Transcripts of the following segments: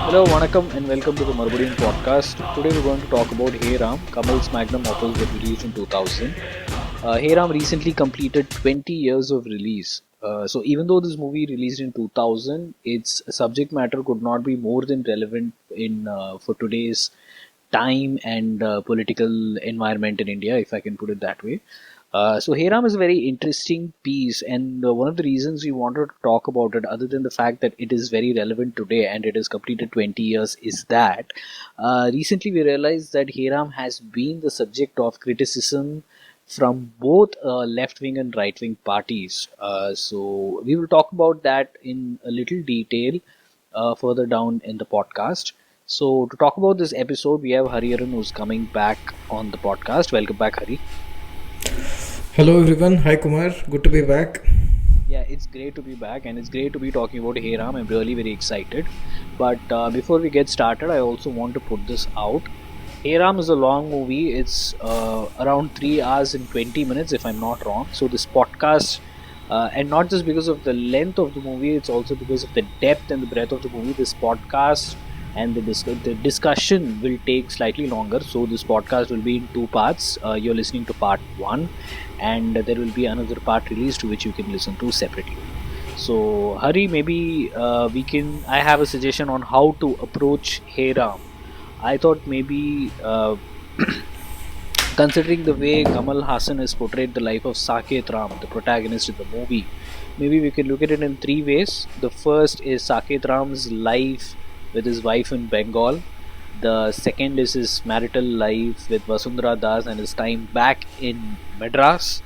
Hello, Vanakkam, and welcome to the Marbudin podcast. Today we're going to talk about Hey Ram, Kamal's magnum opus that released in 2000. Hey Ram recently completed 20 years of release. So even though this movie released in 2000, its subject matter could not be more than relevant in for today's time and political environment in India, if I can put it that way. So Heram is a very interesting piece, and one of the reasons we wanted to talk about it, other than the fact that it is very relevant today and it has completed 20 years, is that recently we realized that Heram has been the subject of criticism from both left wing and right wing parties. So we will talk about that in a little detail further down in the podcast. So to talk about this episode, we have Hariharan who's coming back on the podcast. Welcome back, Hari. Hello everyone, hi Kumar, good to be back. Yeah, it's great to be back and it's great to be talking about Hey Ram. I'm really very excited. But before we get started, I also want to put this out. Hey Ram is a long movie. It's around 3 hours and 20 minutes, if I'm not wrong. So, this podcast, and not just because of the length of the movie, it's also because of the depth and the breadth of the movie. This podcast and the discussion will take slightly longer. So, this podcast will be in two parts. You're listening to part one, and there will be another part released which you can listen to separately. So, Hari, maybe we can. I have a suggestion on how to approach Hey Ram. I thought maybe considering the way Kamal Hassan has portrayed the life of Saket Ram, the protagonist in the movie, maybe we can look at it in three ways. The first is Saket Ram's life with his wife in Bengal. The second is his marital life with Vasundhara Das and his time back in Madras.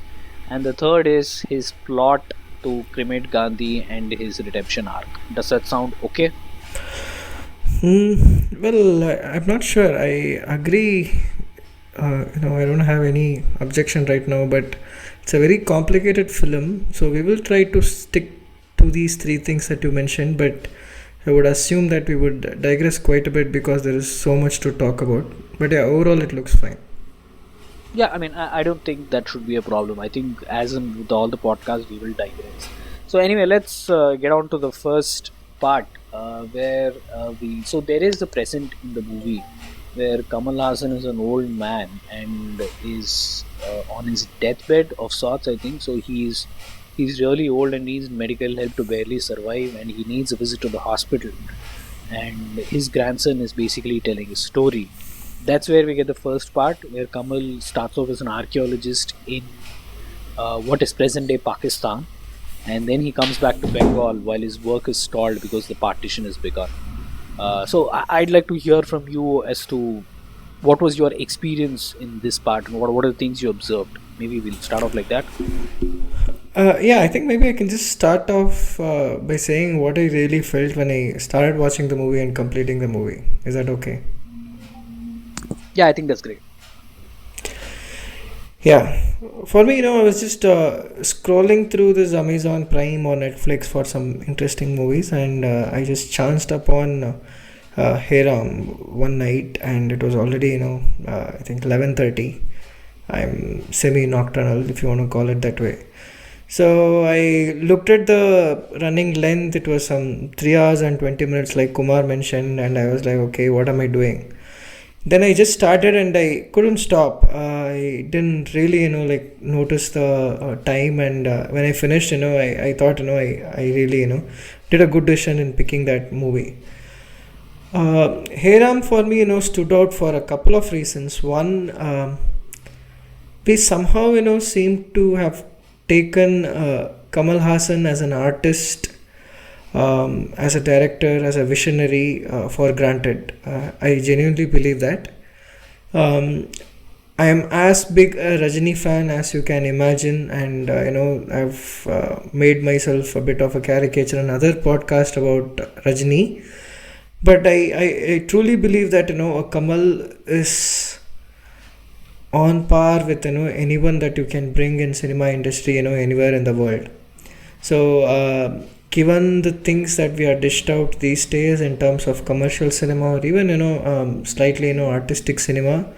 And the third is his plot to cremate Gandhi and his redemption arc. Does that sound okay? I'm not sure. I agree. I don't have any objection right now, but it's a very complicated film. So we will try to stick to these three things that you mentioned, but I would assume that we would digress quite a bit because there is so much to talk about. But yeah, overall it looks fine. Yeah, I mean, I don't think that should be a problem. I think, as in with all the podcasts, we will digress. So, anyway, let's get on to the first part where we. So, there is the present in the movie where Kamal Hassan is an old man and is on his deathbed of sorts, I think. So, he's really old and needs medical help to barely survive, and he needs a visit to the hospital. And his grandson is basically telling his story. That's where we get the first part, where Kamal starts off as an archaeologist in what is present day Pakistan, and then he comes back to Bengal while his work is stalled because the partition has begun. I'd like to hear from you as to what was your experience in this part and what are the things you observed. Maybe we'll start off like that. I think maybe I can just start off by saying what I really felt when I started watching the movie and completing the movie. Is that okay? Yeah, I think that's great. Yeah, for me, I was just scrolling through this Amazon Prime or Netflix for some interesting movies, and I just chanced upon Hey Ram one night, and it was already, I think 11:30. I'm semi-nocturnal, if you want to call it that way. So I looked at the running length. It was some 3 hours and 20 minutes, like Kumar mentioned, and I was like, okay, what am I doing? Then I just started and I couldn't stop. I didn't really, notice the time. And when I finished, I thought, I really, did a good decision in picking that movie. Hey Ram for me, stood out for a couple of reasons. One, we somehow, seem to have taken Kamal Hassan as an artist, as a director, as a visionary, for granted. I genuinely believe that. I am as big a Rajini fan as you can imagine, and I've made myself a bit of a caricature in another podcast about Rajini. But I truly believe that Kamal is on par with anyone that you can bring in cinema industry anywhere in the world. So given the things that we are dished out these days in terms of commercial cinema or even slightly artistic cinema,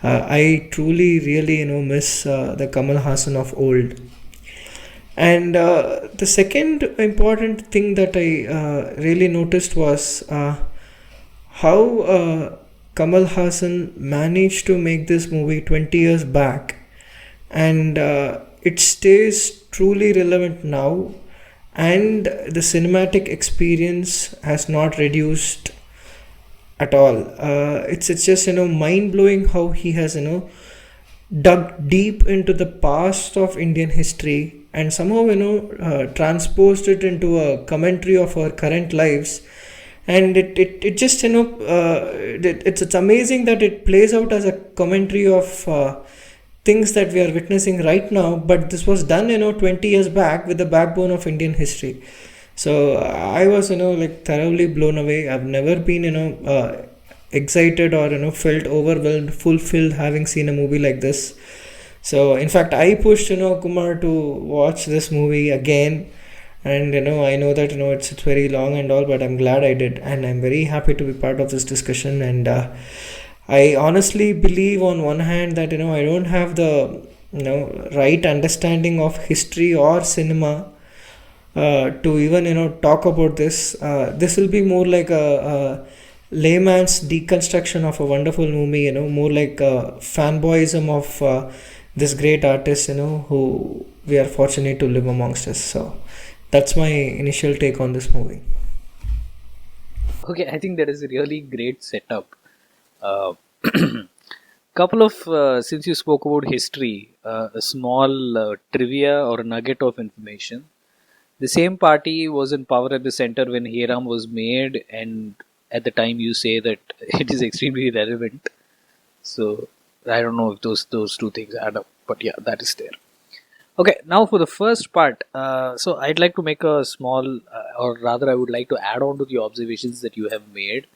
I truly really miss the Kamal Hassan of old. And the second important thing that I really noticed was how Kamal Hassan managed to make this movie 20 years back, and it stays truly relevant now, and the cinematic experience has not reduced at all. It's just mind blowing how he has dug deep into the past of Indian history and somehow transposed it into a commentary of our current lives. And it just it's amazing that it plays out as a commentary of things that we are witnessing right now, but this was done 20 years back with the backbone of Indian history. So I was like thoroughly blown away. I've never been excited or felt overwhelmed, fulfilled having seen a movie like this. So in fact, I pushed Kumar to watch this movie again, and I know that it's very long and all, but I'm glad I did, and I'm very happy to be part of this discussion. And I honestly believe on one hand that I don't have the right understanding of history or cinema to even talk about this. This will be more like a layman's deconstruction of a wonderful movie, more like fanboyism of this great artist, who we are fortunate to live amongst us. So that's my initial take on this movie. Okay, I think that is a really great setup. Uh, couple of since you spoke about history, a small trivia or a nugget of information. The same party was in power at the center when Hey Ram was made, and at the time you say that it is extremely relevant. So I don't know if those two things add up, but yeah, that is there. Okay, now for the first part, so I'd like to make a small, or rather, I would like to add on to the observations that you have made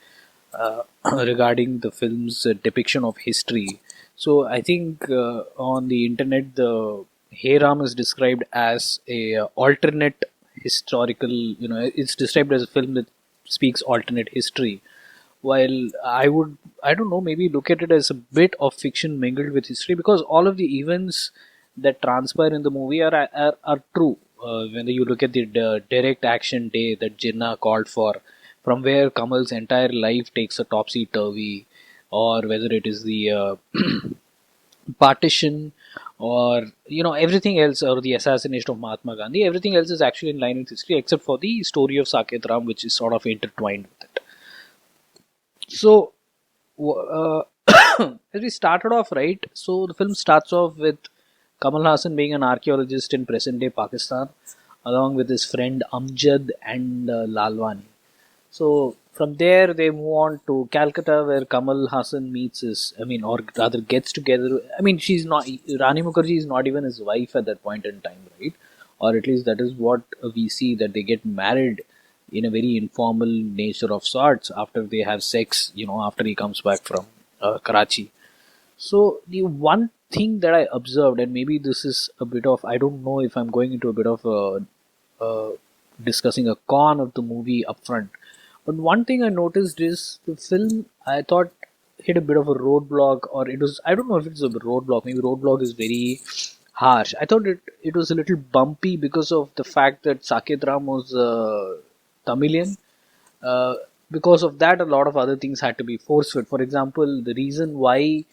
regarding the film's depiction of history. So I think on the internet, the Hey Ram is described as a alternate historical. It's described as a film that speaks alternate history. While I don't know, maybe look at it as a bit of fiction mingled with history, because all of the events that transpire in the movie are true. When you look at the direct action day that Jinnah called for, from where Kamal's entire life takes a topsy turvy, or whether it is the partition, or everything else, or the assassination of Mahatma Gandhi, everything else is actually in line with history except for the story of Saket Ram, which is sort of intertwined with it. So, as we started off, right? So the film starts off with Kamal Hassan being an archaeologist in present day Pakistan, along with his friend Amjad and Lalwani. So from there, they move on to Calcutta, where Kamal Hassan meets his, or rather gets together. She's not, Rani Mukherjee is not even his wife at that point in time, right? Or at least that is what we see, that they get married in a very informal nature of sorts after they have sex, after he comes back from Karachi. So the one thing that I observed, and maybe this is a bit of, I don't know if I'm going into a bit of discussing a con of the movie upfront, but one thing I noticed is the film, I thought, hit a bit of a roadblock, or it was, I don't know if it's a roadblock, maybe roadblock is very harsh. I thought it was a little bumpy because of the fact that Saket Ram was Tamilian. Because of that, a lot of other things had to be force fed. For example, the reason why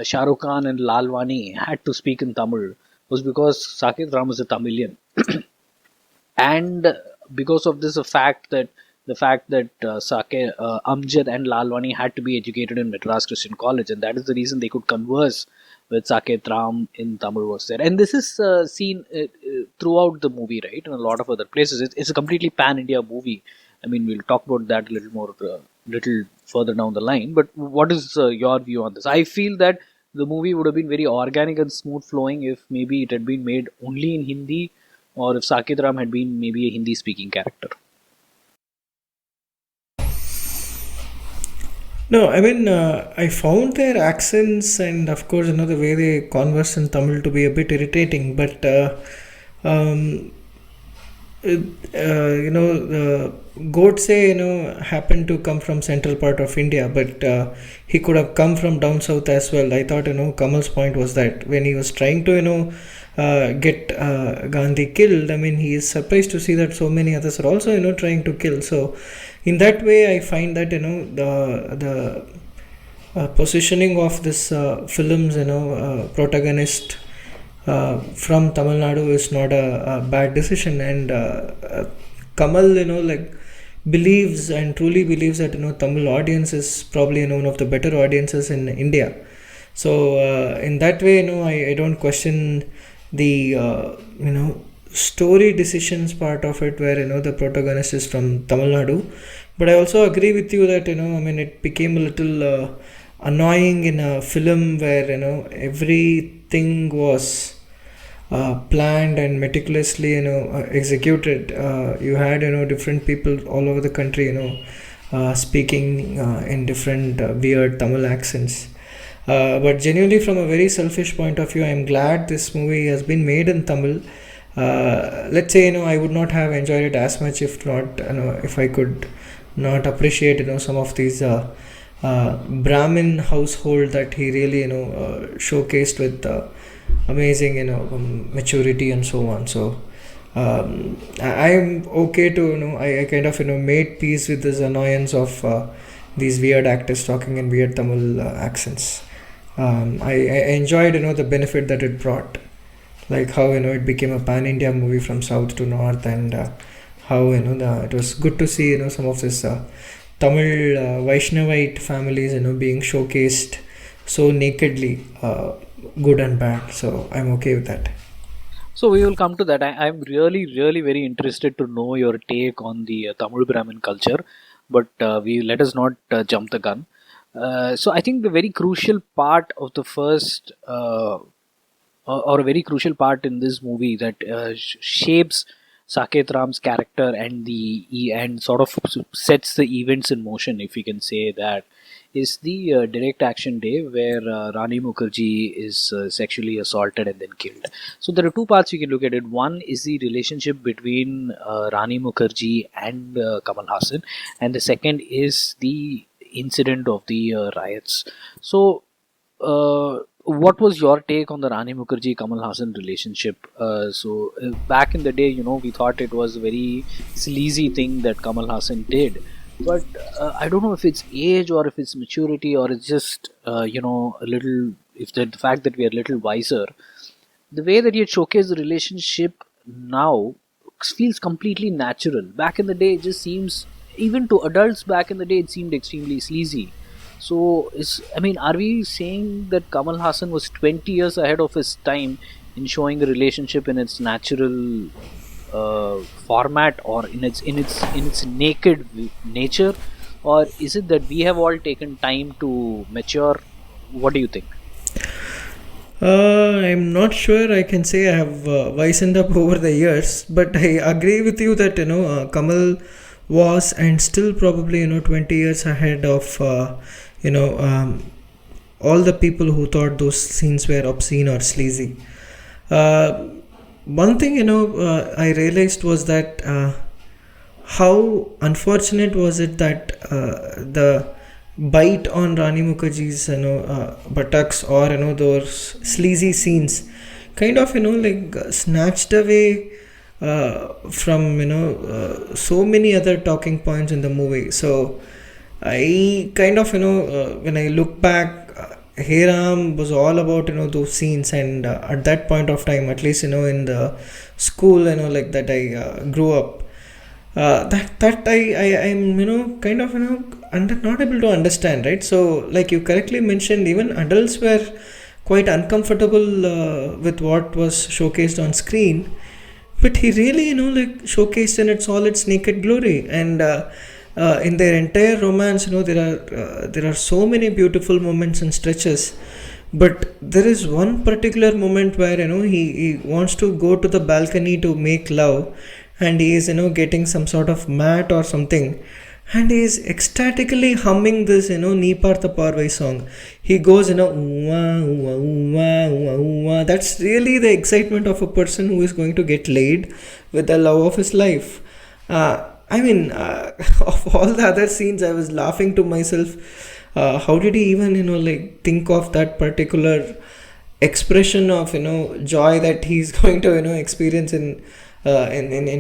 Shah Rukh Khan and Lalwani had to speak in Tamil was because Saket Ram was a Tamilian, and because of this, the fact that Amjad and Lalwani had to be educated in Madras Christian College, and that is the reason they could converse with Saket Ram in Tamil was there. And this is seen throughout the movie, right? In a lot of other places, it's a completely pan-India movie. We'll talk about that a little more, little further down the line. But what is your view on this? I feel that the movie would have been very organic and smooth flowing if maybe it had been made only in Hindi, or if Saket Ram had been maybe a Hindi speaking character. No, I found their accents and, of course, the way they converse in Tamil to be a bit irritating. But um, Godse, happened to come from central part of India, but he could have come from down south as well. I thought, Kamal's point was that when he was trying to, get Gandhi killed, I mean, he is surprised to see that so many others are also, trying to kill. So, in that way, I find that, the positioning of this film's, protagonist from Tamil Nadu is not a bad decision, and Kamal, like believes and truly believes that Tamil audience is probably one of the better audiences in India. So in that way, I don't question the story decisions part of it, where the protagonist is from Tamil Nadu. But I also agree with you that I mean, it became a little annoying in a film where everything was planned and meticulously executed. You had different people all over the country speaking in different weird Tamil accents. But genuinely, from a very selfish point of view, I'm glad this movie has been made in Tamil. Let's say I would not have enjoyed it as much if not if I could not appreciate some of these Brahmin household that he really showcased with amazing maturity and so on. So I'm okay to I kind of made peace with this annoyance of these weird actors talking in weird Tamil accents. I enjoyed the benefit that it brought, like how it became a pan India movie from south to north, and how it was good to see some of this Tamil Vaishnavite families being showcased so nakedly, good and bad. So I'm okay with that. So we will come to that. I'm really, really very interested to know your take on the Tamil Brahmin culture, but we let us not jump the gun. So I think the very crucial part of the first, or a very crucial part in this movie that shapes Saket Ram's character and and sort of sets the events in motion, if we can say that, is the direct action day where Rani Mukherjee is sexually assaulted and then killed. So there are two parts you can look at it. One is the relationship between Rani Mukherjee and Kamal Hassan, and the second is the incident of the riots. So, what was your take on the Rani Mukherjee Kamal Hassan relationship? Back in the day, we thought it was a very sleazy thing that Kamal Hassan did, but I don't know if it's age or if it's maturity or it's just a little. If the fact that we are a little wiser, the way that he had showcased the relationship now feels completely natural. Back in the day, it just seems, even to adults back in the day, it seemed extremely sleazy. So, I mean, are we saying that Kamal Hassan was 20 years ahead of his time in showing a relationship in its natural format, or in its naked nature, or is it that we have all taken time to mature? What do you think? I'm not sure I can say I have wisened up over the years, but I agree with you that Kamal was and still probably 20 years ahead of you know all the people who thought those scenes were obscene or sleazy. Uh, One thing I realized was that how unfortunate was it that the bite on Rani Mukherjee's buttocks, or those sleazy scenes kind of like snatched away from so many other talking points in the movie. So I kind of when I look back, Hey Ram was all about those scenes, and at that point of time, at least in the school like that I grew up, that I am kind of not able to understand, right? So like you correctly mentioned, even adults were quite uncomfortable with what was showcased on screen, but he really like showcased in its all its naked glory. And in their entire romance, there are so many beautiful moments and stretches, but there is one particular moment where he wants to go to the balcony to make love, and he is getting some sort of mat or something, and he is ecstatically humming this Neepartha Parvai song. He goes "Uwa, uwa, uwa, uwa, uwa." That's really the excitement of a person who is going to get laid with the love of his life. I mean, of all the other scenes, I was laughing to myself. How did he even, like, think of that particular expression of joy that he's going to experience in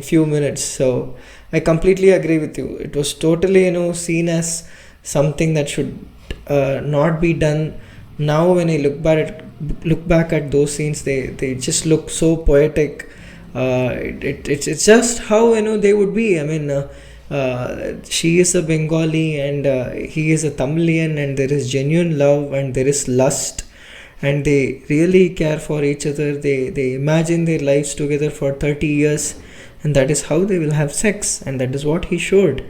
few minutes. So I completely agree with you. It was totally seen as something that should not be done. Now when I look back at those scenes, they just look so poetic. It's just how they would be. I mean, she is a Bengali and he is a Tamilian, and there is genuine love and there is lust, and they really care for each other. They imagine their lives together for 30 years, and that is how they will have sex, and that is what he showed.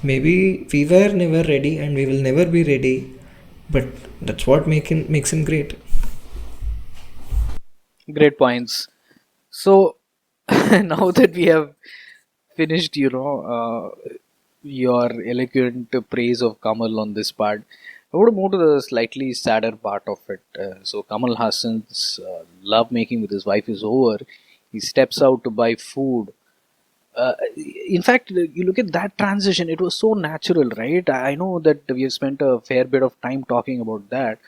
Maybe we were never ready and we will never be ready, but that's what makes him great. Great points. So now that we have finished, your eloquent praise of Kamal on this part, I want to move to the slightly sadder part of it. So Kamal Hassan's love making with his wife is over. He steps out to buy food. In fact, you look at that transition, it was so natural, right? I know that we have spent a fair bit of time talking about that.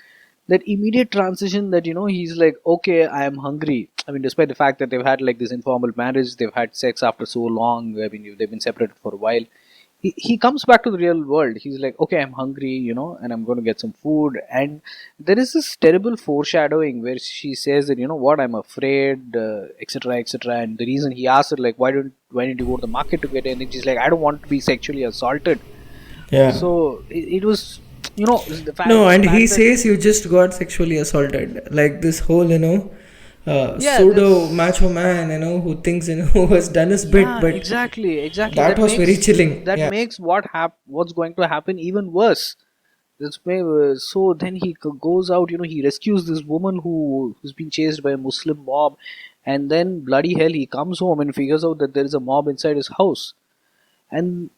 That immediate transition that, he's like, okay, I am hungry. I mean, despite the fact that they've had like this informal marriage, they've had sex after so long, I mean, they've been separated for a while. He comes back to the real world. He's like, okay, I'm hungry, and I'm going to get some food. And there is this terrible foreshadowing where she says that, what, I'm afraid, etc., etc. And the reason he asks her, like, why didn't you go to the market to get anything? She's like, I don't want to be sexually assaulted. Yeah. So it was, No, the and he fact that, says you just got sexually assaulted. Like this whole, yeah, pseudo this. macho man, who thinks, who has done his bit, Yeah, but exactly. that was very chilling. That Yeah. makes what's going to happen even worse. So then he goes out. He rescues this woman who's been chased by a Muslim mob, and then bloody hell, he comes home and figures out that there is a mob inside his house. And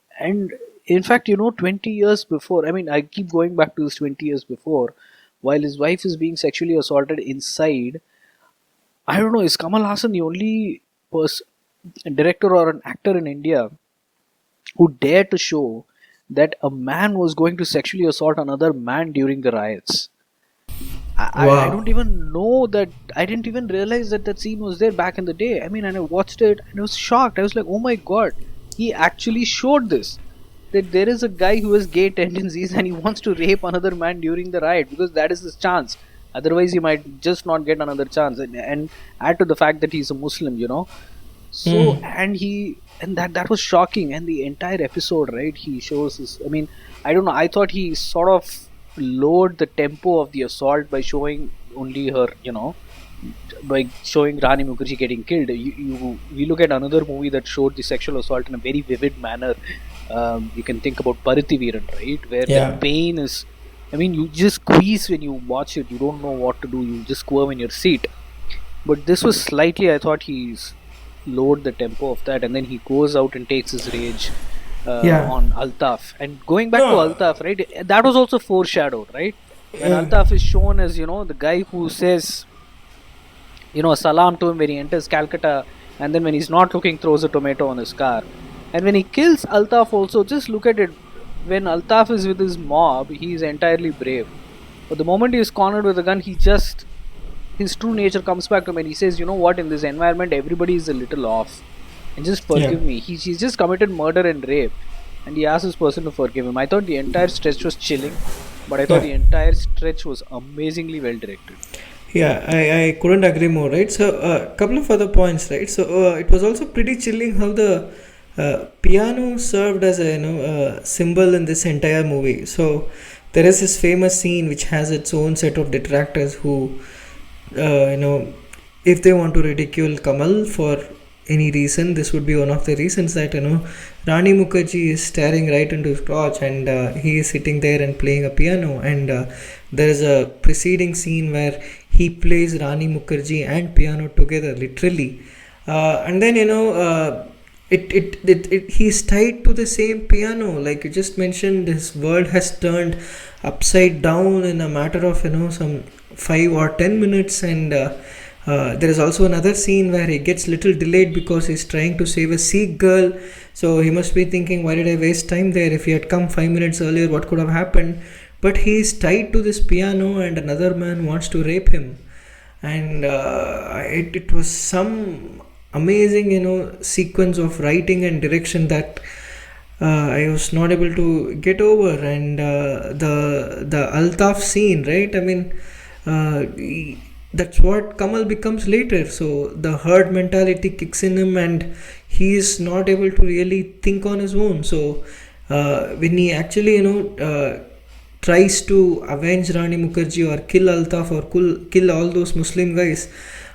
in fact, 20 years before. I mean, I keep going back to this 20 years before, while his wife is being sexually assaulted inside. I don't know. Is Kamal Hassan the only person, director or an actor in India who dared to show that a man was going to sexually assault another man during the riots? I don't Wow. even know that. I didn't even realize that that scene was there back in the day. I mean, and I watched it and I was shocked. I was like, oh my god, he actually showed this. That there is a guy who has gay tendencies and he wants to rape another man during the riot because that is his chance. Otherwise, he might just not get another chance. And add to the fact that he's a Muslim. So Hmm. and that was shocking. And the entire episode, right? He shows this. I mean, I don't know. I thought he sort of lowered the tempo of the assault by showing only her, by showing Rani Mukherjee getting killed. We look at another movie that showed the sexual assault in a very vivid manner. You can think about Parithiveeran, right? Where the Yeah. pain is. I mean, you just squeeze when you watch it. You don't know what to do. You just squirm in your seat. But this was slightly. I thought he's lowered the tempo of that, and then he goes out and takes his rage Yeah. on Altaf. And going back to No. Altaf, right? That was also foreshadowed, right? When Yeah. Altaf is shown as the guy who says salam to him when he enters Calcutta, and then when he's not looking, throws a tomato on his car. And when he kills Altaf, also just look at it. When Altaf is with his mob, he is entirely brave. But the moment he is cornered with a gun, his true nature comes back to him, and he says, "You know what? In this environment, everybody is a little off, and just Yeah. forgive me." He's just committed murder and rape, and he asks this person to forgive him. I thought the entire stretch was chilling, but I thought Yeah. the entire stretch was amazingly well directed. Yeah, I couldn't agree more, right? So, a couple of other points, right? So, it was also pretty chilling how the piano served as a symbol in this entire movie. So, there is this famous scene which has its own set of detractors who, if they want to ridicule Kamal for any reason, this would be one of the reasons that Rani Mukherjee is staring right into his crotch, and he is sitting there and playing a piano, and there is a preceding scene where he plays Rani Mukherjee and piano together, literally, and then he's tied to the same piano, like you just mentioned. His world has turned upside down in a matter of some 5 or 10 minutes, and there is also another scene where he gets little delayed because he's trying to save a Sikh girl. So he must be thinking, why did I waste time there? If he had come 5 minutes earlier, what could have happened? But he is tied to this piano, and another man wants to rape him. and it was some amazing, sequence of writing and direction that I was not able to get over. And the Altaf scene, right? I mean, that's what Kamal becomes later. So the herd mentality kicks in him, and he is not able to really think on his own. So when he actually, tries to avenge Rani Mukherjee or kill Altaf or kill all those Muslim guys,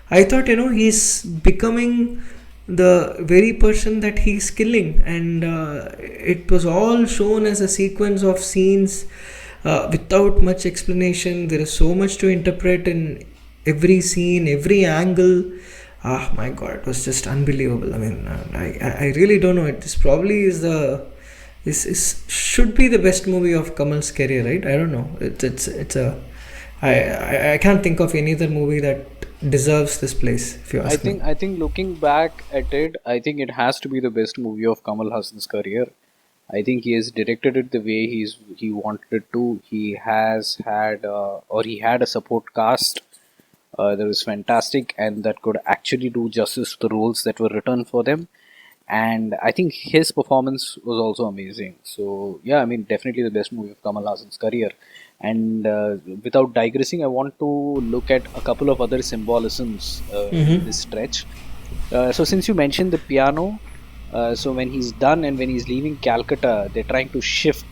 I thought, he's becoming the very person that he's killing. And it was all shown as a sequence of scenes without much explanation. There is so much to interpret in every scene, every angle. Ah, my God, it was just unbelievable. I mean, I really don't know. This probably is the is should be the best movie of Kamal's career, right? I don't know. It's a I can't think of any other movie that deserves this place, if you I ask me. think I think looking back at it, I think it has to be the best movie of Kamal Hassan's career. I think he has directed it the way he wanted it to. He has had or he had a support cast that was fantastic and that could actually do justice to the roles that were written for them. And I think his performance was also amazing. So yeah, I mean definitely the best movie of Kamal Hassan's career. And without digressing, I want to look at a couple of other symbolisms in this stretch. So since you mentioned the piano, so when he's done and when he's leaving Calcutta, they're trying to shift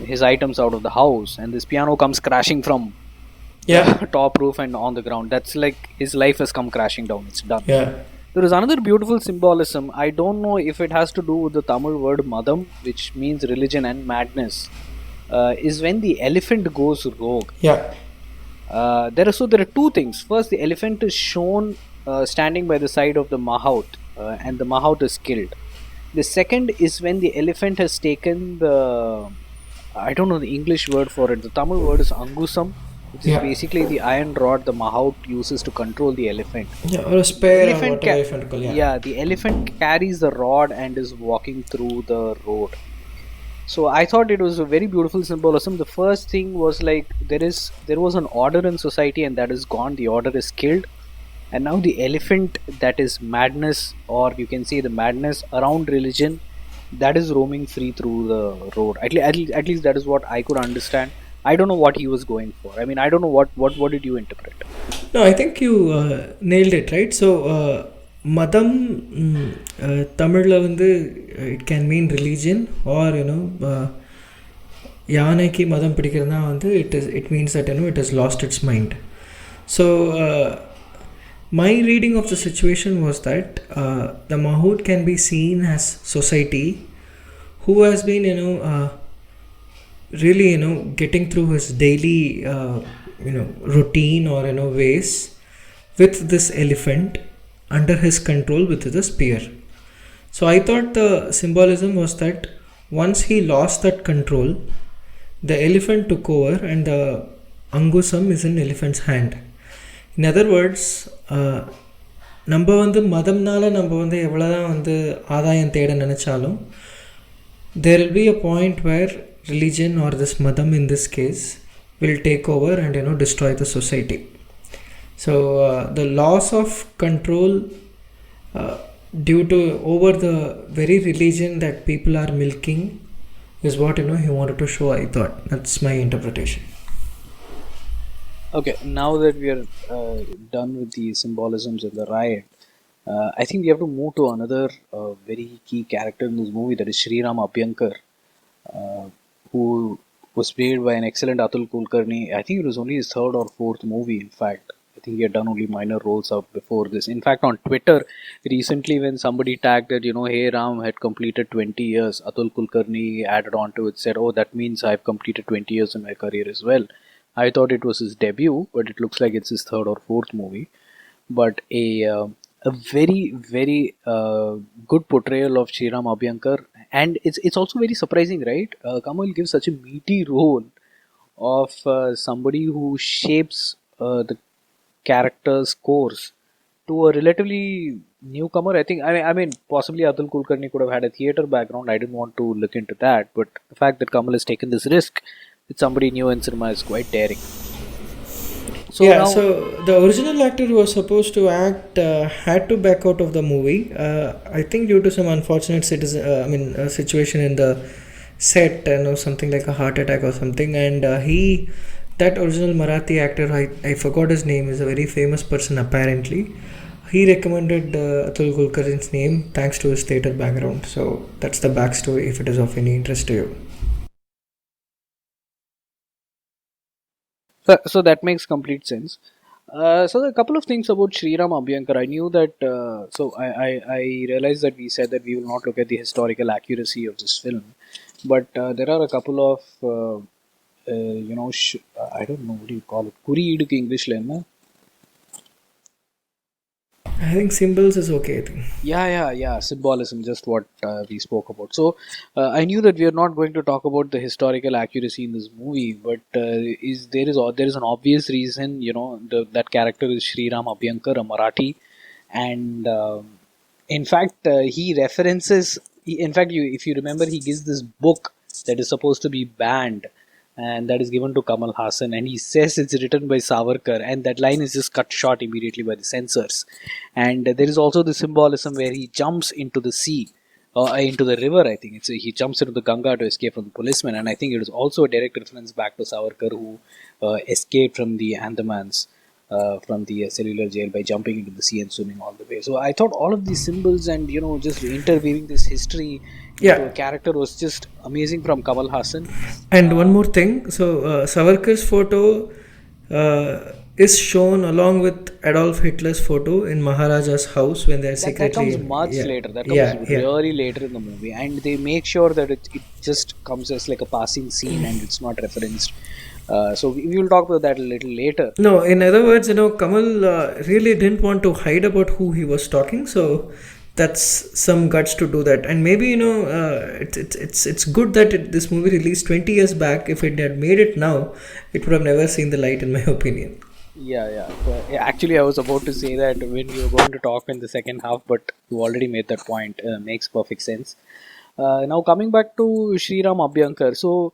his items out of the house, and this piano comes crashing from Yeah, top roof and on the ground. That's like his life has come crashing down. It's done. yeah, There is another beautiful symbolism. I don't know if it has to do with the Tamil word madam, which means religion and madness. Is when the elephant goes rogue. yeah, There are two things. First, the elephant is shown standing by the side of the mahout, and the mahout is killed. The second is when the elephant has taken the, I don't know the English word for it. The Tamil word is angusam, which is yeah, basically the iron rod the mahout uses to control the elephant. yeah, or a The spare or elephant, whatever you call. Yeah, yeah, the elephant carries the rod and is walking through the road. So I thought it was a very beautiful symbolism. The first thing was like there was an order in society and that is gone. The order is killed, and now the elephant, that is madness, or you can say the madness around religion, that is roaming free through the road. At least that is what I could understand. I don't know what he was going for. I mean, I don't know what did you interpret? no, I think you nailed it, right? So மதம் தமிழில் வந்து it can mean religion, or யானைக்கு மதம் பிடிக்கிறதுனா வந்து it means that it has lost its mind. So my reading of the situation was that the mahout can be seen as society who has been really getting through his daily routine or ways with this elephant under his control with the spear. So I thought the symbolism was that once he lost that control, the elephant took over and the angusam is in elephant's hand. In other words, நம்ம வந்து மதம்னால நம்ம வந்து எவ்வளோதான் வந்து ஆதாயம் தேட நினச்சாலும் there will be a point where religion, or this madam in this case, will take over and destroy the society. So the loss of control due to over the very religion that people are milking is what he wanted to show. I thought that's my interpretation. Okay, now that we are done with the symbolisms of the riot, I think we have to move to another very key character in this movie, that is Sriram Abhyankar, who was played by an excellent Atul Kulkarni. I think it was only his third or fourth movie, in fact. I think he had done only minor roles up before this. In fact, on Twitter recently, when somebody tagged that, Hey Ram had completed 20 years, Atul Kulkarni added on to it, said, oh, that means I've completed 20 years in my career as well. I thought it was his debut, but it looks like it's his third or fourth movie. But a very very good portrayal of Sriram Abhyankar, and it's also very surprising, right? Kamal gives such a meaty role of somebody who shapes the character's course to a relatively newcomer. I mean, possibly Atul Kulkarni could have had a theater background. I didn't want to look into that, but the fact that Kamal has taken this risk with somebody new in cinema is quite daring. So Yeah, now, so the original actor who was supposed to act had to back out of the movie. I think due to some unfortunate situation in the set, something like a heart attack or something. And that original Marathi actor, I forgot his name, is a very famous person apparently. He recommended Atul Kulkarni's name thanks to his theatre background. So that's the backstory if it is of any interest to you. so that makes complete sense. So a couple of things about Sriram Abhyankar. I knew that. I realized that we said that we will not look at the historical accuracy of this film, but there are a couple of I don't know what do you call it. Kuri iduk English la enna? I think symbols is okay, I think. Yeah. Symbolism, just what we spoke about. So I knew that we are not going to talk about the historical accuracy in this movie, but there is an obvious reason. That character is Sriram Abhyankar, a Marathi, and in fact he references. In fact, if you remember, he gives this book that is supposed to be banned, and that is given to Kamal Hassan, and he says it's written by Savarkar, and that line is just cut short immediately by the censors. And there is also the symbolism where he jumps into the sea, into the river. I think he jumps into the Ganga to escape from the policeman, and I think it is also a direct reference back to Savarkar, who escaped from the Andamans. From the cellular jail by jumping into the sea and swimming all the way. So I thought all of these symbols and just interweaving this history into a Yeah, character was just amazing from Kamal Hassan. and one Uh, more thing. So Savarkar's photo is shown along with Adolf Hitler's photo in Maharaja's house when they are that comes secretly. much Yeah, later. That comes yeah, yeah. really later in the movie, and they make sure that it just comes as like a passing scene and it's not referenced. So we will talk about that a little later. No, in other words, Kamal really didn't want to hide about who he was talking, so that's some guts to do that. And maybe it's good that this movie released 20 years back. If it had made it now, it would have never seen the light, in my opinion. Yeah. Yeah, actually, I was about to say that when we were going to talk in the second half, but you already made that point. Makes perfect sense. Now coming back to Sriram Abhyankar, so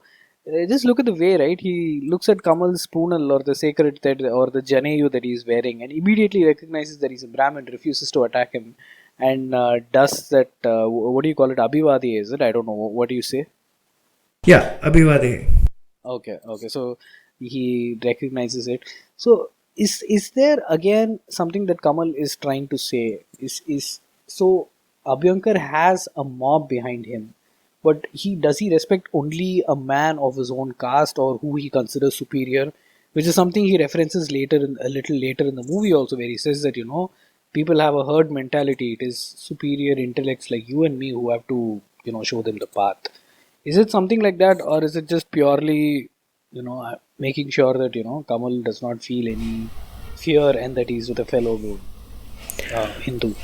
just look at the way, right? He looks at Kamal's punal or the sacred thread or the janeyu that he's wearing, and immediately recognizes that he's a Brahmin, refuses to attack him, and does that. What do you call it? Abhivadi, is it? I don't know. What do you say? Yeah, Abhivade. Okay. So he recognizes it. So is there again something that Kamal is trying to say? Is so Abhyankar has a mob behind him, but he respect only a man of his own caste or who he considers superior, which is something he references a little later in the movie also, where he says that people have a herd mentality. It is superior intellects like you and me who have to show them the path. Is it something like that, or is it just purely, making sure that Kamal does not feel any fear and that he's with a fellow Hindu?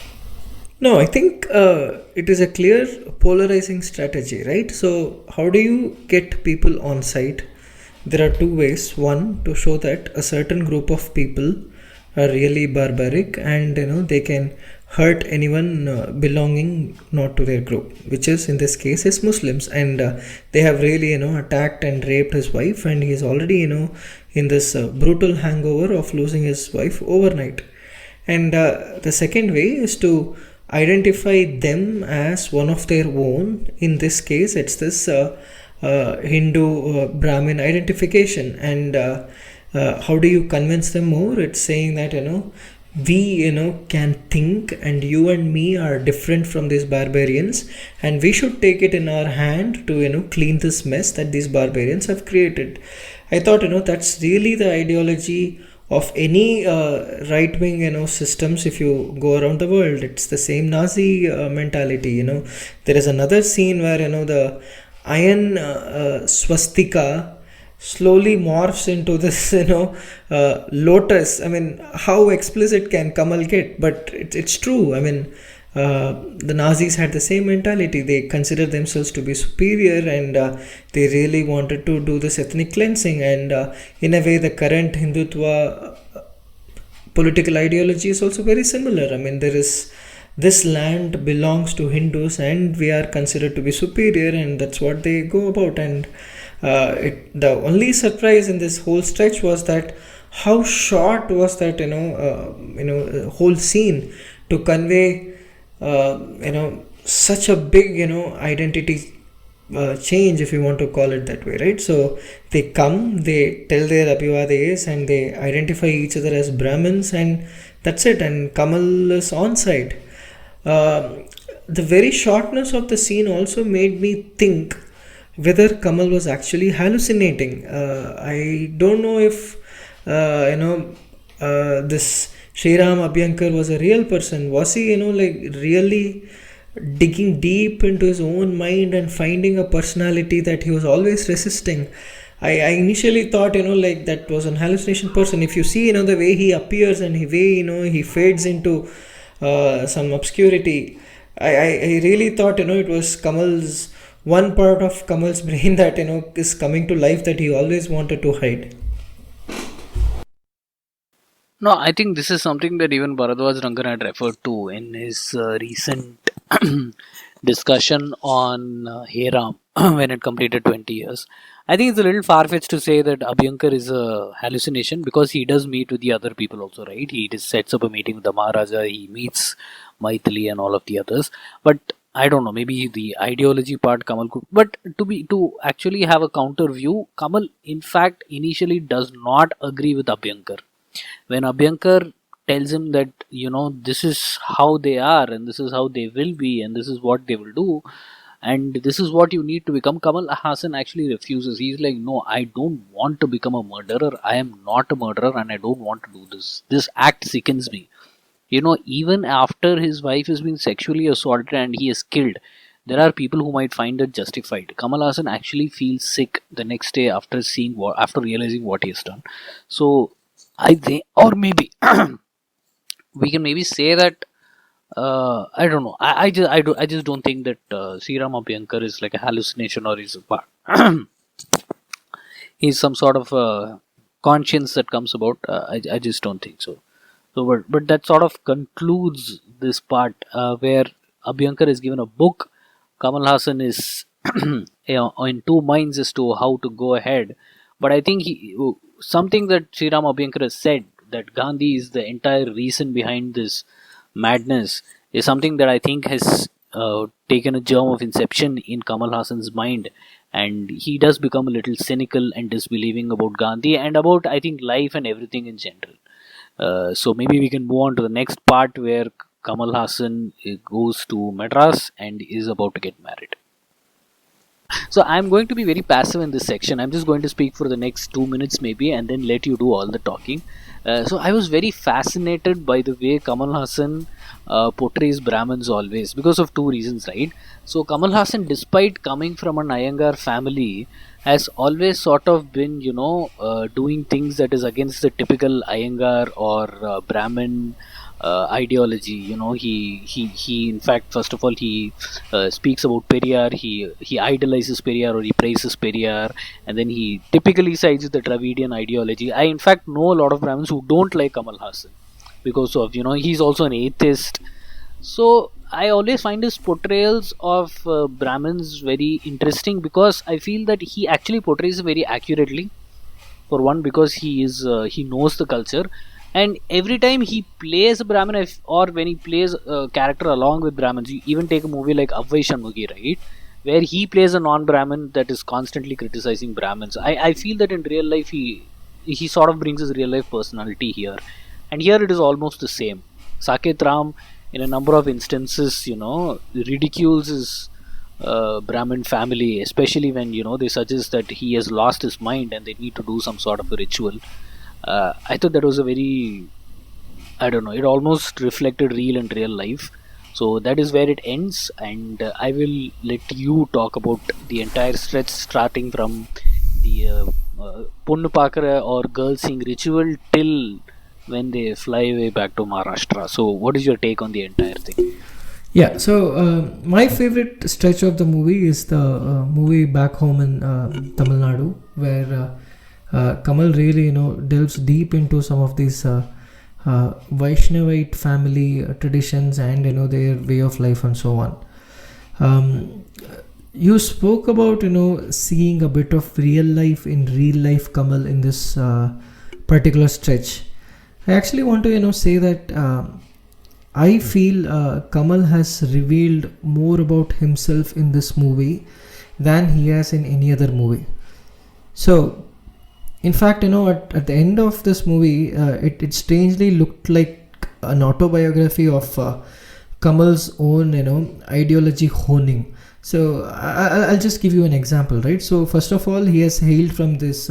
No, I think it is a clear polarizing strategy, right? So, how do you get people on side? There are two ways. One, to show that a certain group of people are really barbaric and they can hurt anyone belonging not to their group, which is in this case is Muslims, and they have really attacked and raped his wife, and he is already in this brutal hangover of losing his wife overnight. And the second way is to identify them as one of their own. In this case, it's this Hindu Brahmin identification. And how do you convince them more? It's saying that we can think, and you and me are different from these barbarians, and we should take it in our hand to clean this mess that these barbarians have created. I thought that's really the ideology of any right wing systems. If you go around the world, it's the same Nazi mentality. There is another scene where the iron swastika slowly morphs into this lotus. I mean, how explicit can Kamal get? But it's true. I mean, the Nazis had the same mentality. They considered themselves to be superior, and they really wanted to do this ethnic cleansing. And in a way, the current Hindutva political ideology is also very similar. I mean, there is this land belongs to Hindus, and we are considered to be superior, and that's what they go about. And the only surprise in this whole stretch was that how short was that, whole scene to convey, such a big, identity change, if you want to call it that way, right? So they come, they tell their Abhivadeyas, and they identify each other as Brahmins, and that's it. And Kamal is on side. The very shortness of the scene also made me think whether Kamal was actually hallucinating. I don't know if this Sriram Abhyankar was a real person. Was he, like really digging deep into his own mind and finding a personality that he was always resisting? I initially thought, like that was an hallucination person. If you see, the way he appears and the way, he fades into some obscurity, I really thought, it was Kamal's one part of Kamal's brain that, is coming to life that he always wanted to hide. No, I think this is something that even Bharadwaj Rangan had referred to in his recent discussion on Hey Ram when it completed 20 years. I think it's a little far fetched to say that Abhyankar is a hallucination because he does meet with the other people also, right? He just sets up a meeting with the Maharaja, he meets Maithili and all of the others. But I don't know, maybe the ideology part Kamal could. But to actually have a counter view, Kamal in fact initially does not agree with Abhyankar. When Abhyankar tells him that this is how they are and this is how they will be and this is what they will do and this is what you need to become, Kamal Hassan actually refuses. He's like, no, I don't want to become a murderer. I am not a murderer and I don't want to do this. This act sickens me. Even after his wife has been sexually assaulted and he is killed, there are people who might find it justified. Kamal Hassan actually feels sick the next day after after realizing what he has done. So I think, or maybe we can maybe say that I don't know. I just don't think that Sriram Abhyankar is like a hallucination or he's a part. He's some sort of conscience that comes about. I just don't think so. So, but that sort of concludes this part where Abhyankar is given a book. Kamal Hassan is in two minds as to how to go ahead. But I think something that Sriram Abhyankar has said, that Gandhi is the entire reason behind this madness, is something that I think has taken a germ of inception in Kamal Hassan's mind, and he does become a little cynical and disbelieving about Gandhi and about, I think, life and everything in general. So maybe we can move on to the next part where Kamal Hassan goes to Madras and is about to get married. So I'm going to be very passive in this section. I'm just going to speak for the next 2 minutes maybe and then let you do all the talking. So I was very fascinated by the way Kamal Hassan portrays Brahmins always because of two reasons, right? So Kamal Hassan, despite coming from an Iyengar family, has always sort of been, doing things that is against the typical Iyengar or Brahmin ideology. He in fact, first of all, he speaks about Periyar. He idolizes Periyar or he praises Periyar, and then he typically sides with the Dravidian ideology. I in fact know a lot of Brahmins who don't like Kamal Hassan because of he's also an atheist. So I always find his portrayals of Brahmins very interesting because I feel that he actually portrays it very accurately. For one, because he knows the culture, and every time he plays a Brahmin, or when he plays a character along with Brahmins, you even take a movie like Avvai Shanmugi, right, where he plays a non-Brahmin that is constantly criticizing Brahmins. I feel that in real life he sort of brings his real life personality here, and here it is almost the same. Saket Ram, in a number of instances, ridicules his Brahmin family, especially when they suggest that he has lost his mind and they need to do some sort of a ritual. I thought that was a very, I don't know, it almost reflected real life. So that is where it ends, and I will let you talk about the entire stretch starting from the Punnu Pakara or girl seeing ritual till when they fly away back to Maharashtra. So, what is your take on the entire thing? Yeah, so my favorite stretch of the movie is the movie back home in Tamil Nadu, where Kamal really, delves deep into some of these Vaishnavite family traditions and their way of life and so on. You spoke about seeing a bit of real life in real life Kamal in this particular stretch. I actually want to say that I feel Kamal has revealed more about himself in this movie than he has in any other movie. So, in fact, at the end of this movie, it strangely looked like an autobiography of Kamal's own, ideology honing. So, I'll just give you an example, right? So, first of all, he has hailed from this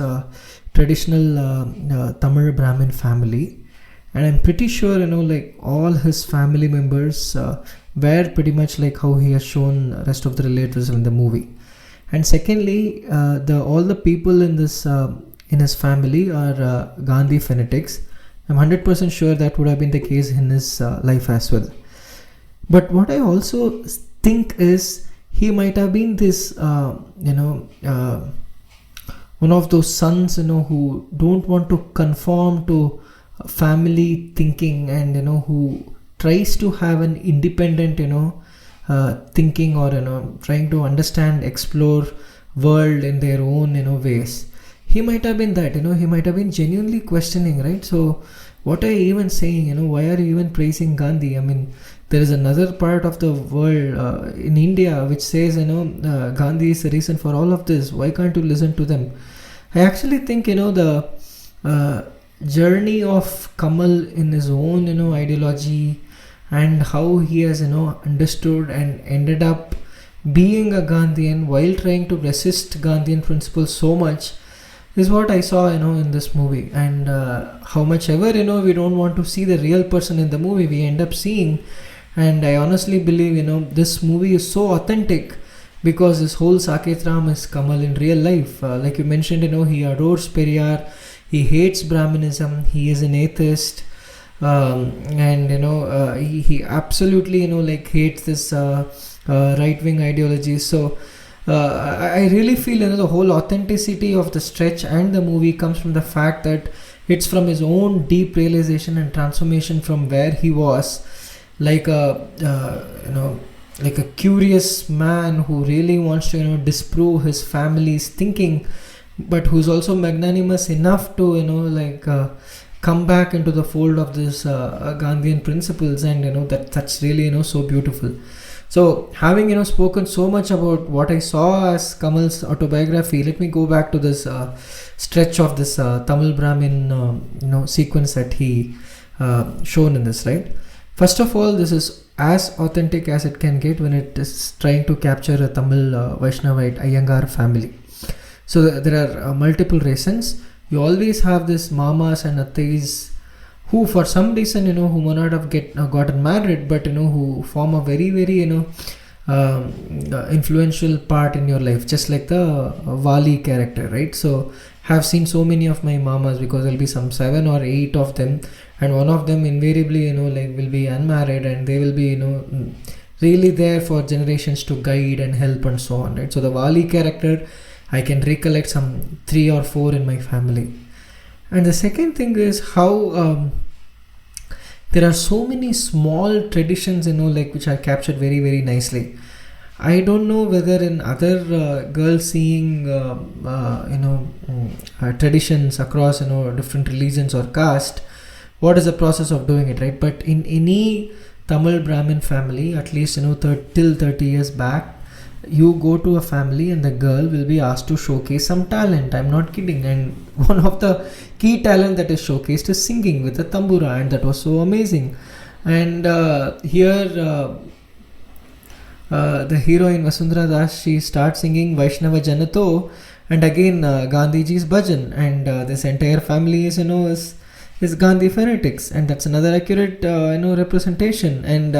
traditional Tamil Brahmin family, and I'm pretty sure, like all his family members were pretty much like how he has shown rest of the relatives in the movie. And secondly, the all the people in this in his family are Gandhi fanatics. I'm 100% sure that would have been the case in his life as well. But what I also think is he might have been this, one of those sons, who don't want to conform to family thinking, and who tries to have an independent, thinking, or trying to understand, explore world in their own ways. He might have been that, he might have been genuinely questioning, right? So what are you even saying, why are you even praising Gandhi? I mean, there is another part of the world in India which says, Gandhi is the reason for all of this. Why can't you listen to them? I actually think, the journey of Kamal in his own, ideology, and how he has, understood and ended up being a Gandhian while trying to resist Gandhian principles so much, is what I saw, in this movie. And how much ever, we don't want to see the real person in the movie, we end up seeing. And I honestly believe, this movie is so authentic because this whole Saket Ram is Kamal in real life. Like you mentioned, he adores Periyar, he hates Brahminism, he is an atheist, and he absolutely like hates this right-wing ideology. So I really feel the whole authenticity of the stretch and the movie comes from the fact that it's from his own deep realization and transformation from where he was, like a like a curious man who really wants to disprove his family's thinking, but who's also magnanimous enough to come back into the fold of this Gandhian principles. And that's really so beautiful. So having spoken so much about what I saw as Kamal's autobiography, let me go back to this stretch of this Tamil Brahmin sequence that he shown in this, right? First of all, this is as authentic as it can get when it is trying to capture a Tamil Vaishnavite Iyengar family. So there are multiple reasons. You always have this mamas and attais who, for some reason, who may not have gotten married, but who form a very, very influential part in your life, just like the Wali character, right? So have seen so many of my mamas, because there'll be some 7 or 8 of them, and one of them invariably will be unmarried, and they will be really there for generations to guide and help and so on, right? So the Wali character, I can recollect some 3 or 4 in my family. And the second thing is how there are so many small traditions which are captured very, very nicely. I don't know whether in other girls seeing traditions across different religions or caste, what is the process of doing it, right? But in any Tamil Brahmin family, at least till 30 years back, you go to a family and the girl will be asked to showcase some talent. I'm not kidding. And one of the key talent that is showcased is singing with a tambura, and that was so amazing. And here the heroine Vasundhara Das, she starts singing Vaishnava Janato, and again Gandhiji's bhajan, and this entire family is Gandhi fanatics, and that's another accurate representation. And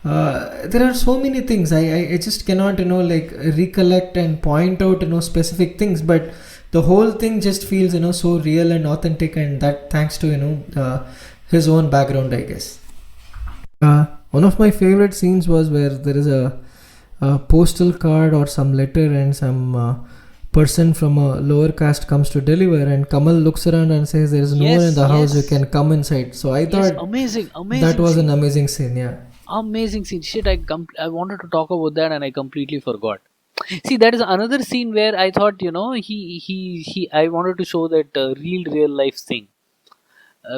there are so many things I just cannot recollect and point out specific things, but the whole thing just feels so real and authentic, and that thanks to his own background, I guess. One of my favorite scenes was where there is a postal card or some letter, and some person from a lower caste comes to deliver, and Kamal looks around and says, there is no one in the house, you can come inside. So I thought amazing that was scene. an amazing scene. Yeah. Amazing scene. Shit, I wanted to talk about that and I completely forgot. See, that is another scene where I thought, I wanted to show that real life thing.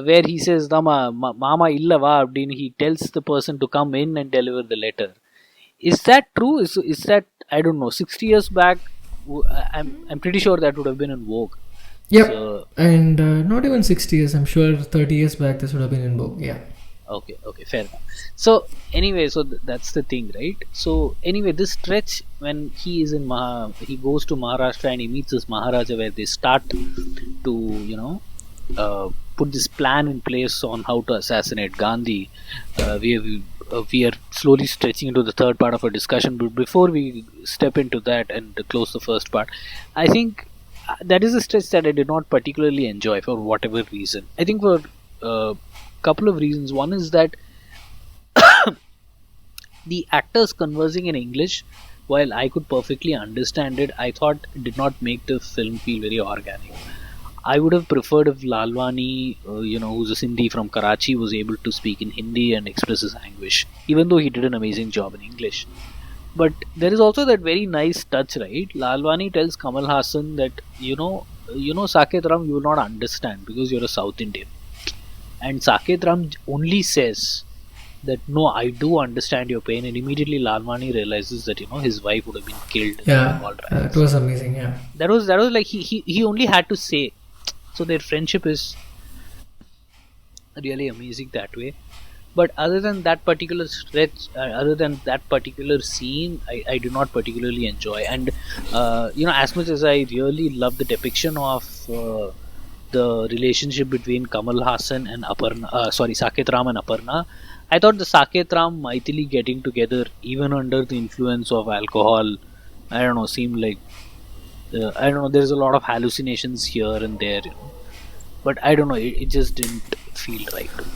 where he says, Mama illava abdin, he tells the person to come in and deliver the letter. Is that true? Is that, I don't know, 60 years back? I'm pretty sure that would have been in vogue. Yep. So And not even 60 years, I'm sure 30 years back this would have been in vogue. Yeah. okay, fair enough. So anyway, so that's the thing, right? So anyway, this stretch when he is in he goes to Maharashtra and he meets this Maharaja, where they start to, put this plan in place on how to assassinate Gandhi. We are slowly stretching into the third part of our discussion, but before we step into that and close the first part, I think that is a stretch that I did not particularly enjoy for whatever reason. I think for a couple of reasons. One is that the actors conversing in English, while I could perfectly understand it, I thought it did not make the film feel very organic. I would have preferred if Lalwani, who's a Sindhi from Karachi, was able to speak in Hindi and express his anguish, even though he did an amazing job in English. But there is also that very nice touch, right? Lalwani tells Kamal Hassan that, Saket Ram, you will not understand because you're a South Indian. And Saket Ram only says that, no, I do understand your pain, and immediately Lalwani realizes that, his wife would have been killed in the Yeah. Bengal It riots. was amazing. Yeah. That was like he only had to say. So their friendship is really amazing that way. But other than that particular stretch, other than that particular scene, I do not particularly enjoy. And as much as I really love the depiction of the relationship between Kamal Hassan and Saket Ram and Aparna, I thought the Saket Ram Maithili getting together, even under the influence of alcohol, I don't know, seemed like, I don't know, there's a lot of hallucinations here and there, but I don't know, it just didn't feel right to me.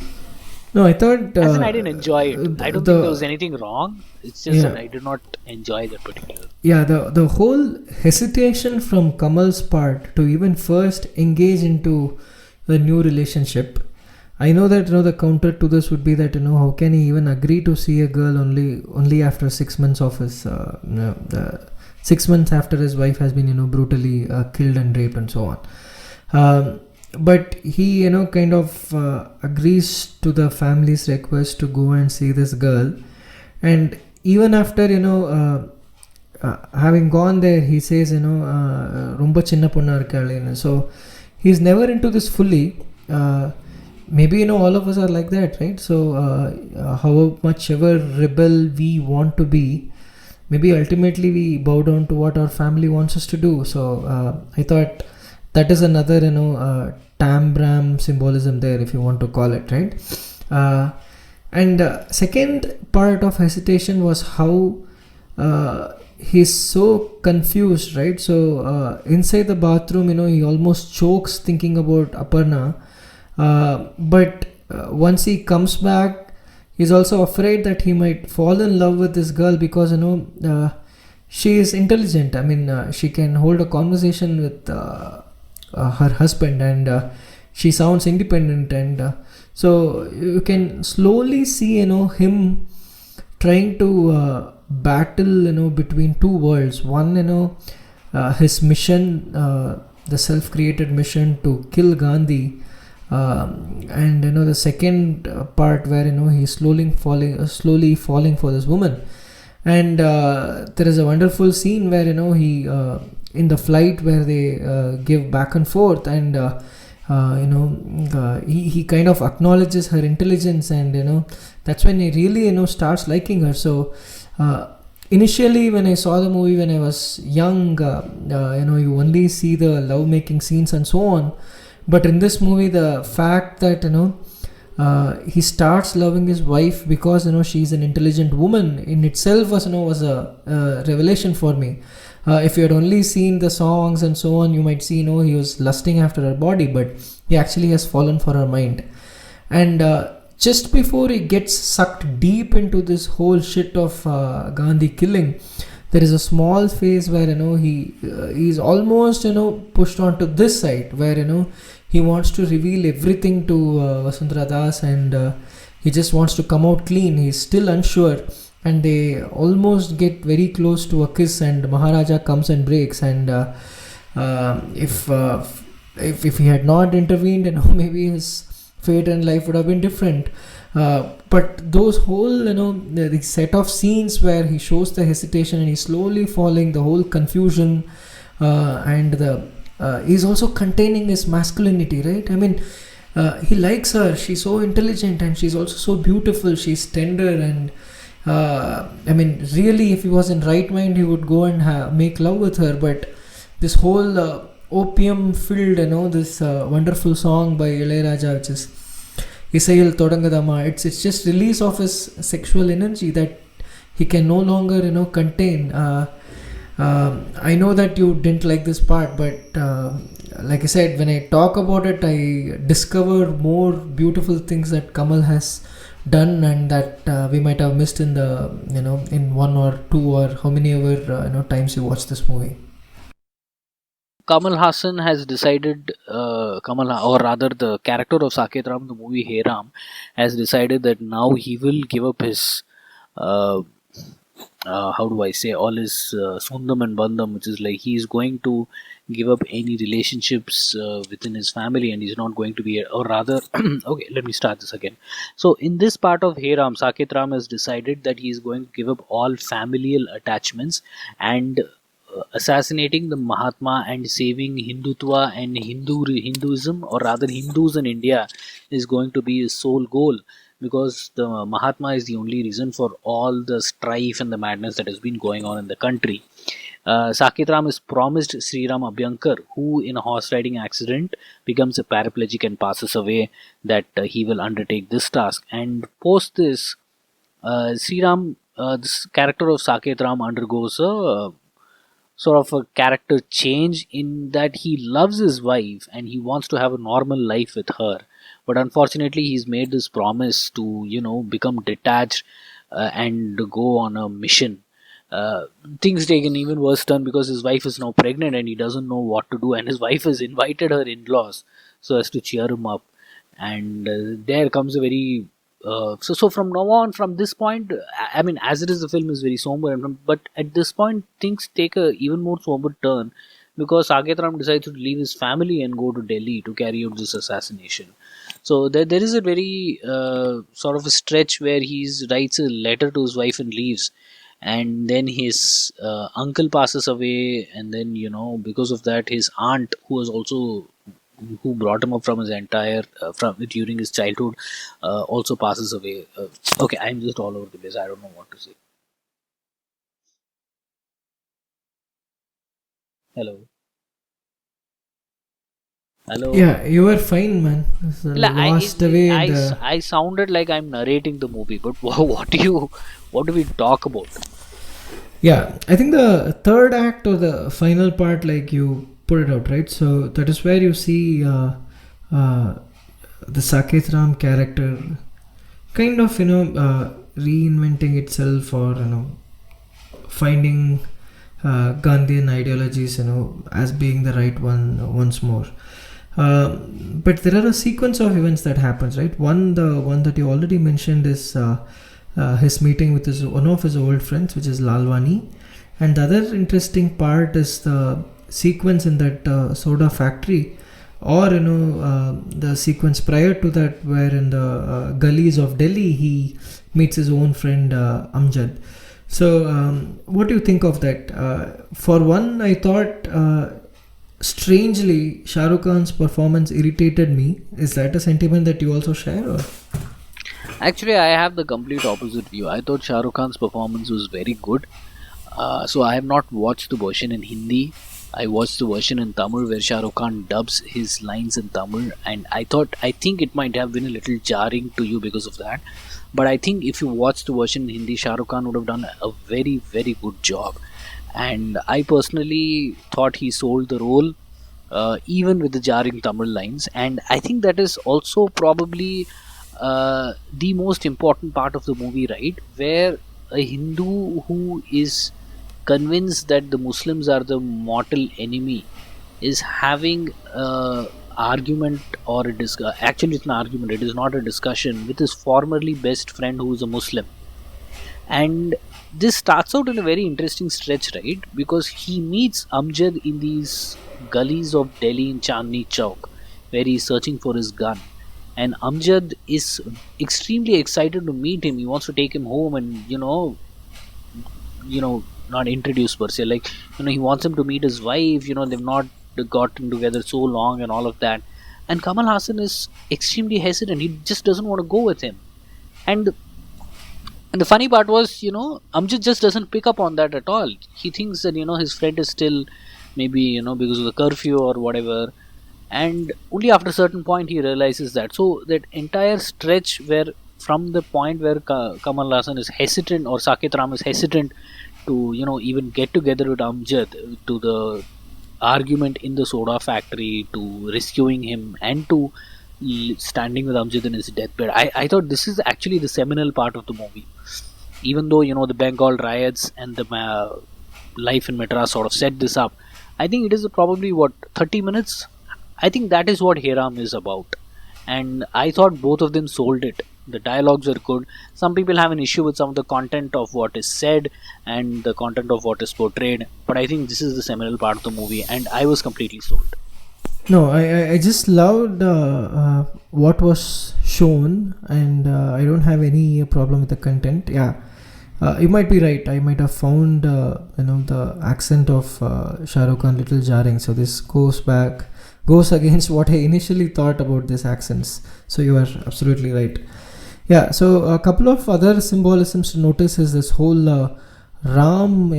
No, I thought As in, I didn't enjoy it. I don't think there was anything wrong. It's just that Yeah. I did not enjoy that particular. Yeah, the whole hesitation from Kamal's part to even first engage into the new relationship. I know that the counter to this would be that how can he even agree to see a girl only after 6 months of his 6 months after his wife has been brutally killed and raped and so on. But he kind of agrees to the family's request to go and see this girl, and even after having gone there, he says ரொம்ப சின்ன பொண்ணா இருக்காளேன்னு. So he's never into this fully. Maybe all of us are like that, right? So how much ever rebel we want to be, maybe ultimately we bow down to what our family wants us to do. So I thought that is another Tambram symbolism there, if you want to call it, right? And second part of hesitation was how he's so confused, right? So inside the bathroom, he almost chokes thinking about Aparna. But once he comes back, he's also afraid that he might fall in love with this girl because she is intelligent. I mean, she can hold a conversation with her husband, and she sounds independent, and so you can slowly see him trying to battle between two worlds. One, his mission, the self-created mission to kill Gandhi, and the second part where he's slowly falling for this woman. And there is a wonderful scene where he in the flight where they give back and forth, and he kind of acknowledges her intelligence, and that's when he really starts liking her. So initially when I saw the movie when I was young, you only see the love making scenes and so on. But in this movie, the fact that he starts loving his wife because she's an intelligent woman in itself was a revelation for me. If you had only seen the songs and so on, you might see he was lusting after her body, but he actually has fallen for her mind. And just before he gets sucked deep into this whole shit of Gandhi killing, there is a small phase where he's almost pushed onto this side where he wants to reveal everything to Vasundhara Das, and he just wants to come out clean. He's still unsure, and they almost get very close to a kiss, and Maharaja comes and breaks. And if he had not intervened, maybe his fate and life would have been different. But those whole, the set of scenes where he shows the hesitation and he's slowly falling, the whole confusion, and the he's also containing his masculinity, right? I mean, he likes her. She's so intelligent and she's also so beautiful. She's tender and I mean, really, if he was in right mind, he would go and make love with her. But this whole opium-filled, this wonderful song by Ilayaraja, which is Isayil Thodangadama. It's just release of his sexual energy that he can no longer, contain. I know that you didn't like this part, but like I said, when I talk about it, I discover more beautiful things that Kamal has done and that we might have missed in the in one or two or how many ever times you watch this movie. Kamal Hassan has decided, or rather, the character of Saket Ram, the movie Hey Ram, has decided that now he will give up his, how do I say, all his Sundam and Bandham, which is like he's going to give up any relationships within his family and he's not going to be, or rather, okay, let me start this again. So, in this part of Hey Ram, Saket Ram has decided that he is going to give up all familial attachments and assassinating the Mahatma and saving Hindutva and Hinduism, or rather Hindus in India, is going to be his sole goal, because the Mahatma is the only reason for all the strife and the madness that has been going on in the country. Saket Ram is promised Sri Ram Abhyankar, who in a horse riding accident becomes a paraplegic and passes away, that he will undertake this task. And post this, Sri Ram, this character of Saket Ram undergoes a sort of a character change, in that he loves his wife and he wants to have a normal life with her, but unfortunately he's made this promise to become detached and go on a mission. Things take an even worse turn because his wife is now pregnant and he doesn't know what to do, and his wife has invited her in-laws so as to cheer him up. And there comes a very so from now on, from this point, I mean, as it is, the film is very somber, but at this point things take a even more somber turn, because Saket Ram decides to leave his family and go to Delhi to carry out this assassination. So there is a very sort of a stretch where he writes a letter to his wife and leaves, and then his uncle passes away, and then because of that, his aunt, who brought him up from his entire from during his childhood, also passes away. Okay, I'm just all over the place. I don't know what to say. Hello, hello. Yeah, you were fine, man. It's, lost away the. I sounded like I'm narrating the movie, but what do we talk about? Yeah, I think the third act or the final part, like you put it out, right? So that is where you see the Saket Ram character kind of, reinventing itself, or, finding Gandhian ideologies, as being the right one once more. But there are a sequence of events that happens, right? The one that you already mentioned is his meeting with one of his old friends, which is Lalwani, and the other interesting part is the sequence in that soda factory, or the sequence prior to that, where in the gullies of Delhi he meets his own friend Amjad. So what do you think of that? For one, I thought strangely Shah Rukh Khan's performance irritated me. Is that a sentiment that you also share, or? Actually, I have the complete opposite view. I thought Shah Rukh Khan's performance was very good. So I have not watched the version in Hindi. I watched the version in Tamil, where Shah Rukh Khan dubs his lines in Tamil, and I think it might have been a little jarring to you because of that. But I think if you watch the version in Hindi, Shah Rukh Khan would have done a very, very good job. And I personally thought he sold the role, even with the jarring Tamil lines. And I think that is also probably the most important part of the movie, right? Where a Hindu who is convinced that the Muslims are the mortal enemy is having a argument, or actually it's an argument, it is not a discussion, with his formerly best friend who is a Muslim. And this starts out in a very interesting stretch, right? Because he meets Amjad in these gullies of Delhi in Chandni Chowk, where he's searching for his gun. and Amjad is extremely excited to meet him. He wants to take him home and not introduce per se, like he wants him to meet his wife. They've not gotten together so long and all of that, and Kamal Hassan is extremely hesitant. He just doesn't want to go with him. And and the funny part was, Amjad just doesn't pick up on that at all. He thinks that his friend is still, maybe because of the curfew or whatever. And only after a certain point he realizes that. So that entire stretch where, from the point where Kamal Hassan is hesitant, or Saket Ram is hesitant to even get together with Amjad, to the argument in the soda factory, to rescuing him, and to standing with Amjad in his deathbed. I thought this is actually the seminal part of the movie. Even though the Bengal riots and the life in Madras sort of set this up, I think it is probably what, 30 minutes. I think that is what Heram is about, and I thought both of them sold it. The dialogues are good. Some people have an issue with some of the content of what is said and the content of what is portrayed, but I think this is the seminal part of the movie, and I was completely sold. No, I just loved what was shown, and I don't have any problem with the content. Yeah, you might be right. I might have found the accent of Shah Rukh Khan little jarring. So this goes against what I initially thought about these accents. So you are absolutely right. Yeah. So a couple of other symbolisms to notice is this whole Ram,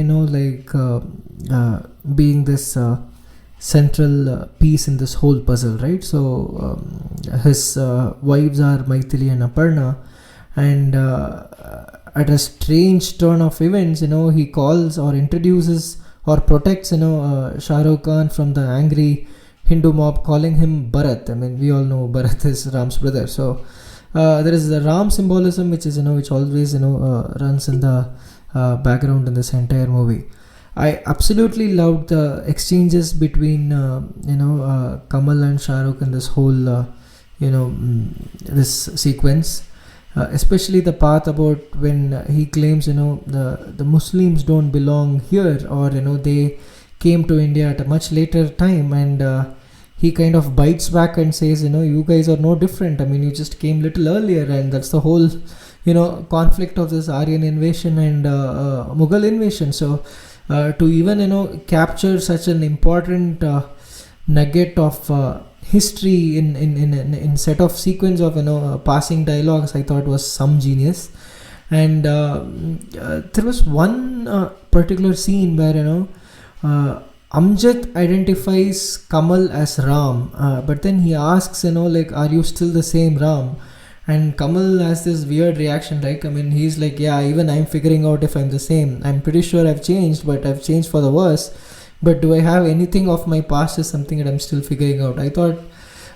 being this central piece in this whole puzzle, right? So his wives are Maithili and Aparna, and at a strange turn of events, he calls or introduces or protects, Shah Rukh Khan from the angry Hindu mob, calling him Bharat. I mean, we all know Bharat is Ram's brother. So there is the Ram symbolism, which is which always runs in the background in this entire movie. I absolutely loved the exchanges between Kamal and Shah Rukh in this whole this sequence, especially the part about when he claims the Muslims don't belong here, or they came to India at a much later time, and he kind of bites back and says, you guys are no different. I mean, you just came little earlier, and that's the whole conflict of this Aryan invasion and Mughal invasion. So to even capture such an important nugget of history in set of sequence of passing dialogues, I thought was some genius. And there was one particular scene where Amjad identifies Kamal as Ram, but then he asks, are you still the same Ram? And Kamal has this weird reaction, right? I mean, he's like, yeah, even I'm figuring out if I'm the same. I'm pretty sure I've changed, but I've changed for the worse. But do I have anything of my past is something that I'm still figuring out. I thought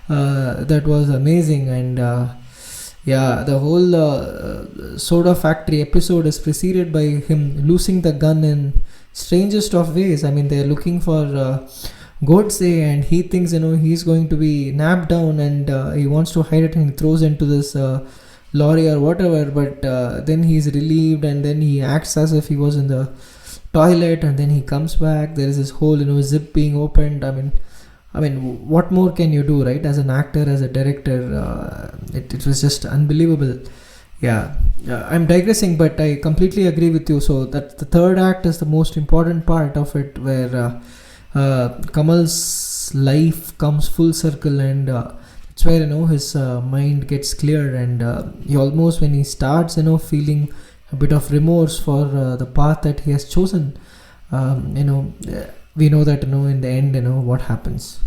that was amazing. And yeah, the whole soda factory episode is preceded by him losing the gun in strangest of ways. I mean, they're looking for Godse, and he thinks he's going to be napped down, and he wants to hide it, and he throws into this lorry or whatever, but then he's relieved, and then he acts as if he was in the toilet, and then he comes back. There is this whole zip being opened. I mean, what more can you do, right? As an actor, as a director, it was just unbelievable. Yeah, I'm digressing, but I completely agree with you. So that the third act is the most important part of it, where Kamal's life comes full circle, and that's where his mind gets cleared, and he almost, when he starts feeling a bit of remorse for the path that he has chosen, we know that in the end what happens.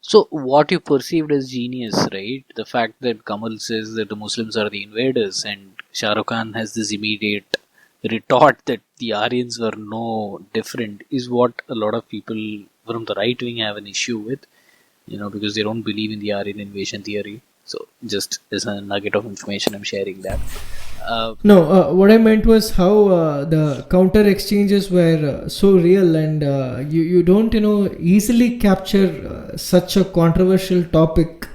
So what you perceived as genius, right? The fact that Kamal says that the Muslims are the invaders, and Shah Rukh Khan has this immediate retort that the Aryans were no different, is what a lot of people from the right wing have an issue with, because they don't believe in the Aryan invasion theory. So just as a nugget of information, I'm sharing that. No, what I meant was how the counter exchanges were so real, and you don't easily capture such a controversial topic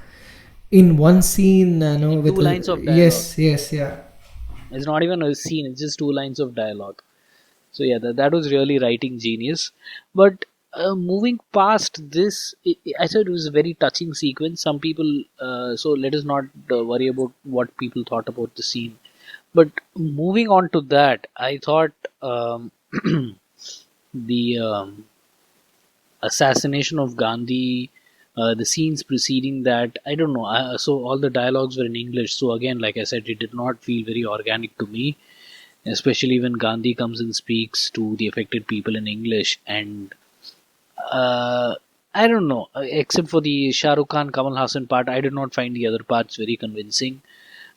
in one scene. In With two lines of dialogue. yes, yeah. It's not even a scene; it's just two lines of dialogue. So yeah, that was really writing genius. But Moving past this, I thought it was a very touching sequence. Some people, so let us not worry about what people thought about the scene. But moving on to that, I thought the assassination of Gandhi, the scenes preceding that, I don't know. So all the dialogues were in English. So again, like I said, it did not feel very organic to me, especially when Gandhi comes and speaks to the affected people in English. And uh, I don't know, except for the Shah Rukh Khan Kamal Hassan part, I did not find the other parts very convincing.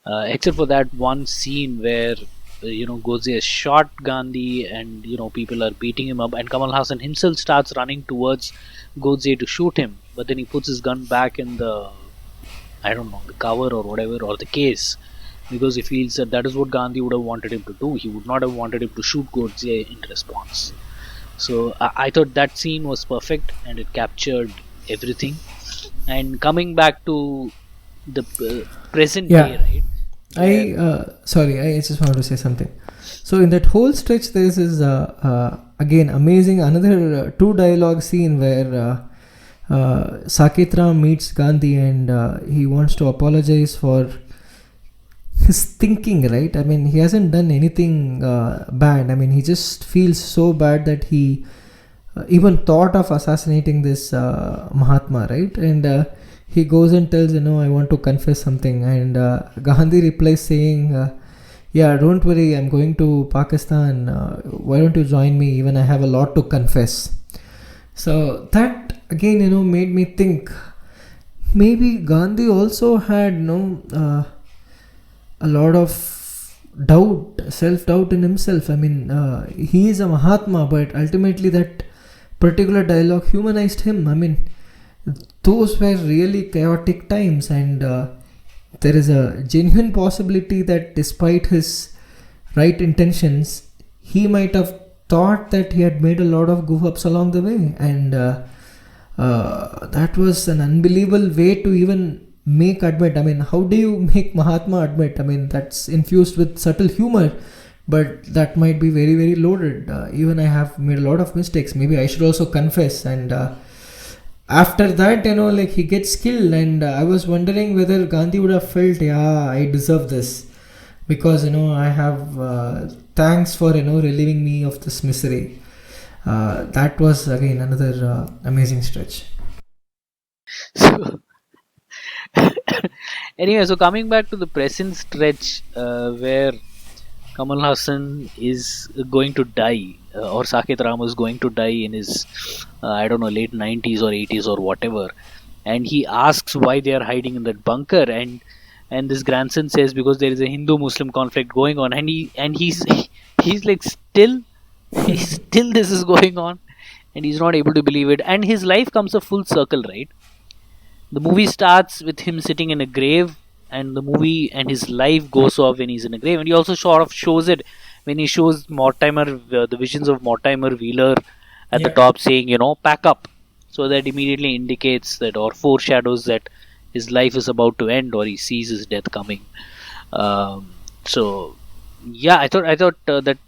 Except for that one scene where Godse has shot Gandhi, and people are beating him up, and Kamal Hassan himself starts running towards Godse to shoot him, but then he puts his gun back in the, I don't know, the cover or whatever, or the case, because he feels that that is what Gandhi would have wanted him to do. He would not have wanted him to shoot Godse in response. So I thought that scene was perfect and it captured everything. And coming back to the present day, Yeah, right? Where sorry, I just wanted to say something. So in that whole stretch, there is this again amazing another two dialogue scene where Saket Ram meets Gandhi and he wants to apologize for his thinking. Right? I mean, he hasn't done anything bad. I mean, he just feels so bad that he even thought of assassinating this Mahatma. Right? And he goes and tells, I want to confess something. And Gandhi replies saying, yeah, don't worry, I'm going to Pakistan. Why don't you join me? Even I have a lot to confess. So that again, made me think maybe Gandhi also had, a lot of doubt, self doubt in himself. I mean, he is a Mahatma, but ultimately that particular dialogue humanized him. I mean, those were really chaotic times, and there is a genuine possibility that despite his right intentions, he might have thought that he had made a lot of goof ups along the way, and that was an unbelievable way to even make admit. I mean, how do you make Mahatma admit? I mean, that's infused with subtle humor, but that might be very, very loaded. Even I have made a lot of mistakes. Maybe I should also confess. And after that, like he gets killed, and I was wondering whether Gandhi would have felt, yeah, I deserve this because I have thanks for relieving me of this misery. That was again another amazing stretch. so anyway, so coming back to the present stretch, where Kamal Hassan is going to die, or Saket Ram is going to die in his, I don't know, late 90s or 80s or whatever, and he asks why they are hiding in that bunker, and this grandson says because there is a Hindu-Muslim conflict going on, and he's like still, still this is going on, and he's not able to believe it, and his life comes a full circle, right? The movie starts with him sitting in a grave, and the movie and his life goes off when he's in a grave. And he also sort of shows it when he shows Mortimer, the visions of Mortimer Wheeler at the Yeah. top, saying, pack up. So that immediately indicates that, or foreshadows that his life is about to end, or he sees his death coming. So, yeah, I thought that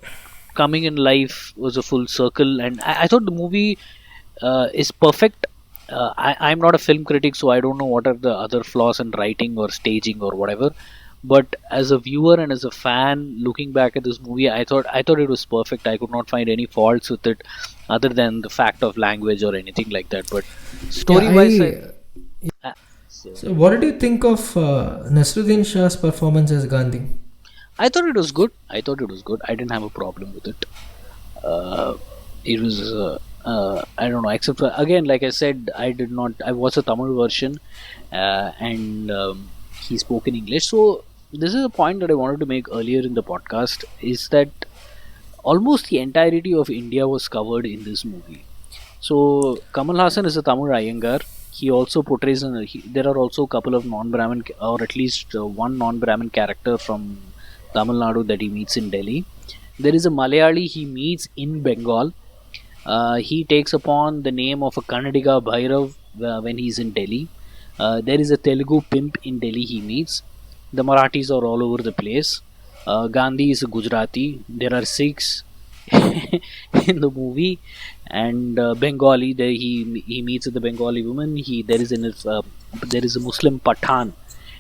coming in life was a full circle, and I thought the movie is perfect. I'm not a film critic, so I don't know what are the other flaws in writing or staging or whatever. But as a viewer and as a fan, looking back at this movie, I thought it was perfect. I could not find any faults with it, other than the fact of language or anything like that. But Yeah, story wise, uh, so so what did you think of Nasruddin Shah's performance as Gandhi? I thought it was good. I thought it was good. I didn't have a problem with it. Uh, it was I don't know, except for, again, like I said, I watched the Tamil version, and he spoke in English. So this is a point that I wanted to make earlier in the podcast, is that almost the entirety of India was covered in this movie. So Kamal Hassan is a Tamil Iyengar. He also portrays there are also a couple of non-Brahmin, or at least one non-Brahmin character from Tamil Nadu that he meets in Delhi. There is a Malayali he meets in Bengal. He takes upon the name of a Kannadiga Bhairav when he's in Delhi. There is a Telugu pimp in Delhi he meets. The Marathis are all over the place. Gandhi is a Gujarati. There are Sikhs. in the movie, and Bengali. There he meets with the Bengali woman. There is a Muslim Pathan,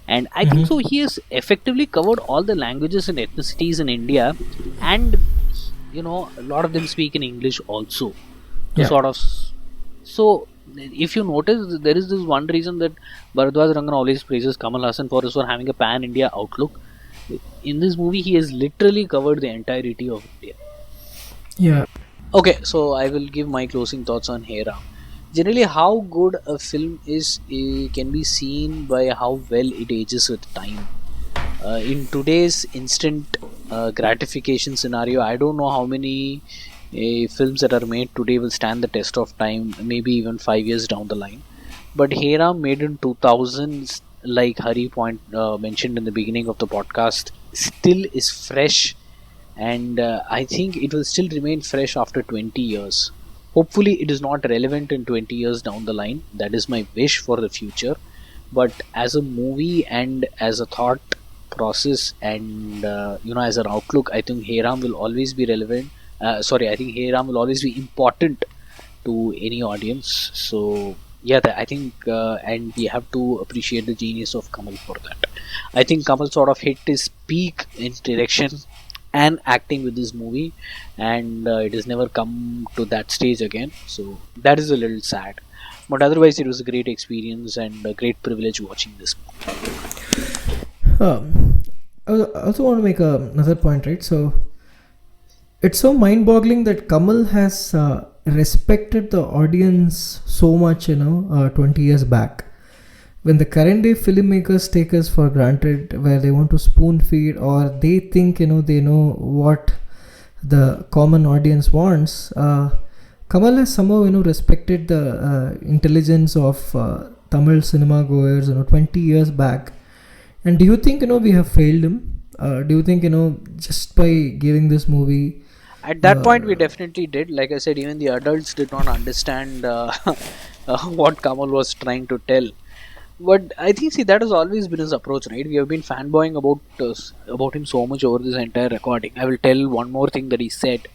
and I think so. Mm-hmm. He has effectively covered all the languages and ethnicities in India, and a lot of them speak in English also. To Yeah. sort of so. If you notice, there is this one reason that Bharadwaj Rangan always praises Kamal Hassan for having a pan-India outlook. In this movie, he has literally covered the entirety of India. Yeah. Okay, so I will give my closing thoughts on Hera. Generally, how good a film is can be seen by how well it ages with time. In today's instant gratification scenario, I don't know how many films that are made today will stand the test of time, maybe even 5 years down the line. But Hera, made in 2000s, like Hari mentioned in the beginning of the podcast, still is fresh, and I think it will still remain fresh after 20 years. Hopefully, it is not relevant in 20 years down the line. That is my wish for the future. But as a movie and as a thought process, and as an outlook, I think Heyram will always be relevant. I think Heyram will always be important to any audience. So yeah, I think, and we have to appreciate the genius of Kamal for that. I think Kamal sort of hit his peak in direction and acting with this movie, and it has never come to that stage again. So that is a little sad. But otherwise, it was a great experience and a great privilege watching this movie. I also want to make another point, right? So it's so mind-boggling that Kamal has respected the audience so much, 20 years back. When the current day filmmakers take us for granted, where they want to spoon feed or they think, they know what the common audience wants, Kamal has somehow, respected the intelligence of Tamil cinema goers, 20 years back. And do you think, we have failed him? Do you think, just by giving this movie, At that point, we definitely did. Like I said, even the adults did not understand what Kamal was trying to tell. But I think, see, that has always been his approach, right? We have been fanboying about him so much over this entire recording. I will tell one more thing that he said.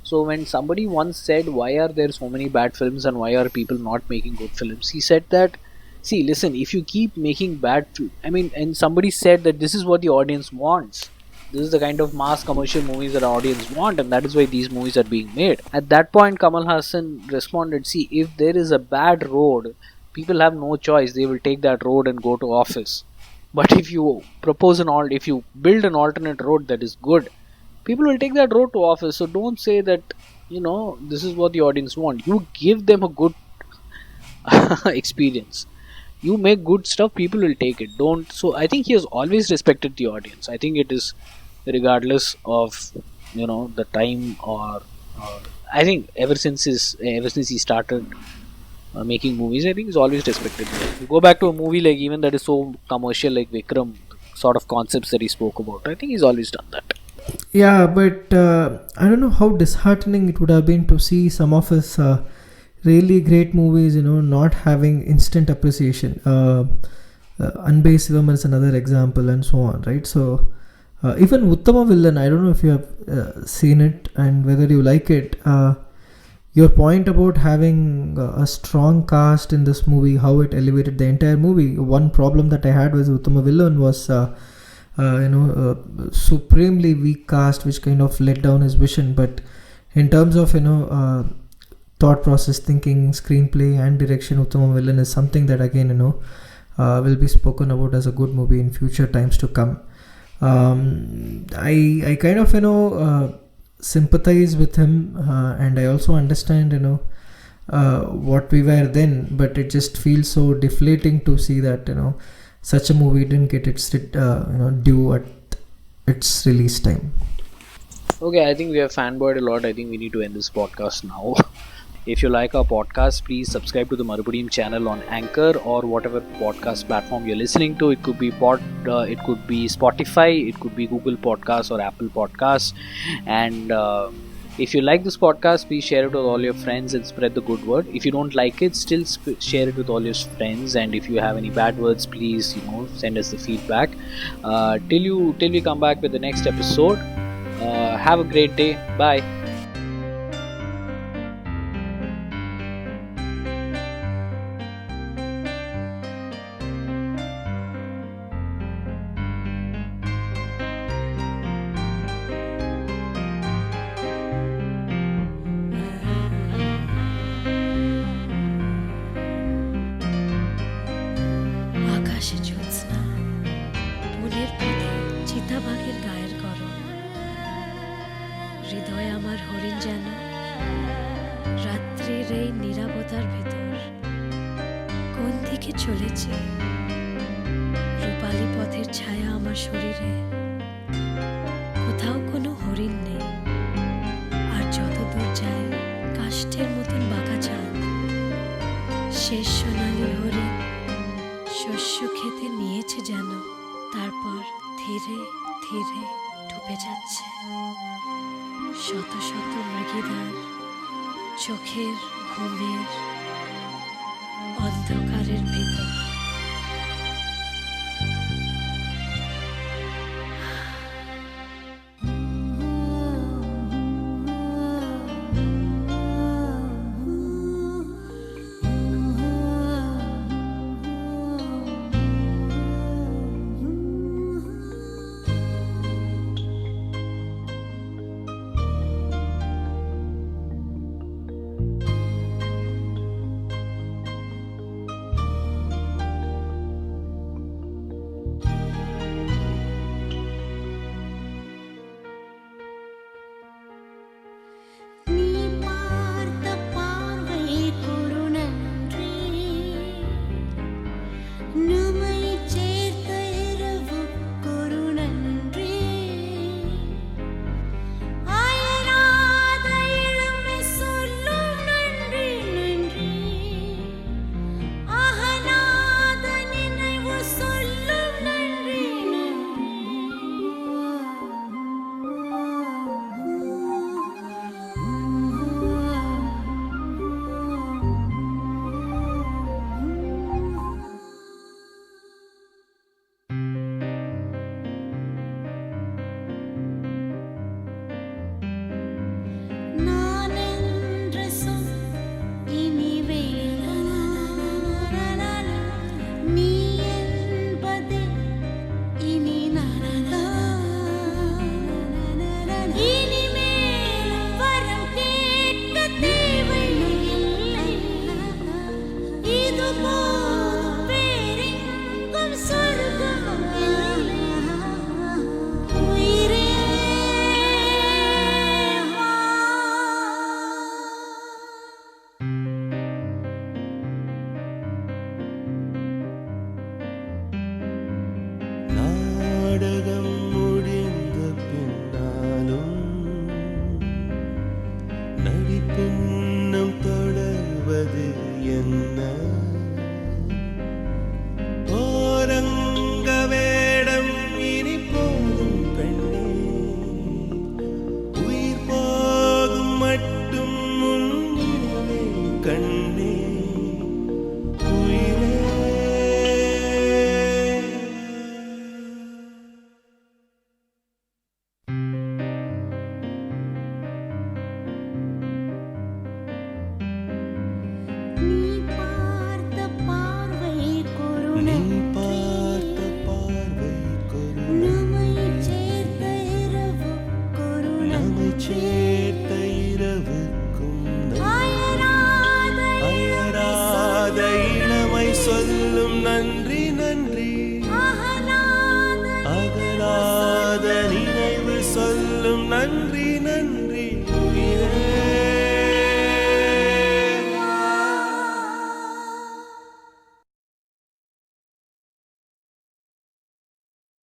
So when somebody once said, "Why are there so many bad films and why are people not making good films?" He said that, "See, listen, if you keep making and somebody said that this is what the audience wants. This is the kind of mass commercial movies that our audience want, and that is why these movies are being made." At that point, Kamal Hassan responded, "See, if there is a bad road, people have no choice. They will take that road and go to office. But if you if you build an alternate road that is good, people will take that road to office. So don't say that, this is what the audience want. You give them a good experience. You make good stuff, people will take it. Don't." So I think he has always respected the audience. I think it is regardless of the time, or I think ever since he started making movies, I think he's always respected it. You go back to a movie like even that is so commercial, like Vikram, sort of concepts that he spoke about, I think he's always done that. yeah, but I don't know how disheartening it would have been to see some of his really great movies, not having instant appreciation. Anbe Sivam is another example, and so on, right? So even Uttama Villan, I don't know if you have seen it and whether you like it. Your point about having a strong cast in this movie, how it elevated the entire movie. One problem that I had with Uttama Villan was, supremely weak cast, which kind of let down his vision. But in terms of, thought process, thinking, screenplay, and direction, Uttama Villan is something that again, will be spoken about as a good movie in future times to come. I kind of, sympathize with him, and I also understand what we were then, but it just feels so deflating to see that such a movie didn't get its due at its release time. Okay, I think we have fanboyed a lot. I think we need to end this podcast now. If you like our podcast, please subscribe to the Marubadium channel on Anchor or whatever podcast platform you're listening to. It could be it could be Spotify, it could be Google Podcasts or Apple Podcasts. And if you like this podcast, please share it with all your friends and spread the good word. If you don't like it, still share it with all your friends. And if you have any bad words, please send us the feedback. Till we come back with the next episode. Have a great day. Bye. দিকে চলেছি, রূপালী পথের ছায়া আমার শরীরে, কোথাও কোনো হরিণ নেই, আর যত দূর যাই কাষ্ঠের মতন বাঁকা চাঁদ। শেষ সোনালি হরিণ শস্য খেতে নিয়েছে যেন, তারপর ধীরে ধীরে ডুবে যাচ্ছে। শত শত মৃগীদার চোখের ঘুমের অন্ধকারের ভিতর। சொல்லும் நன்றி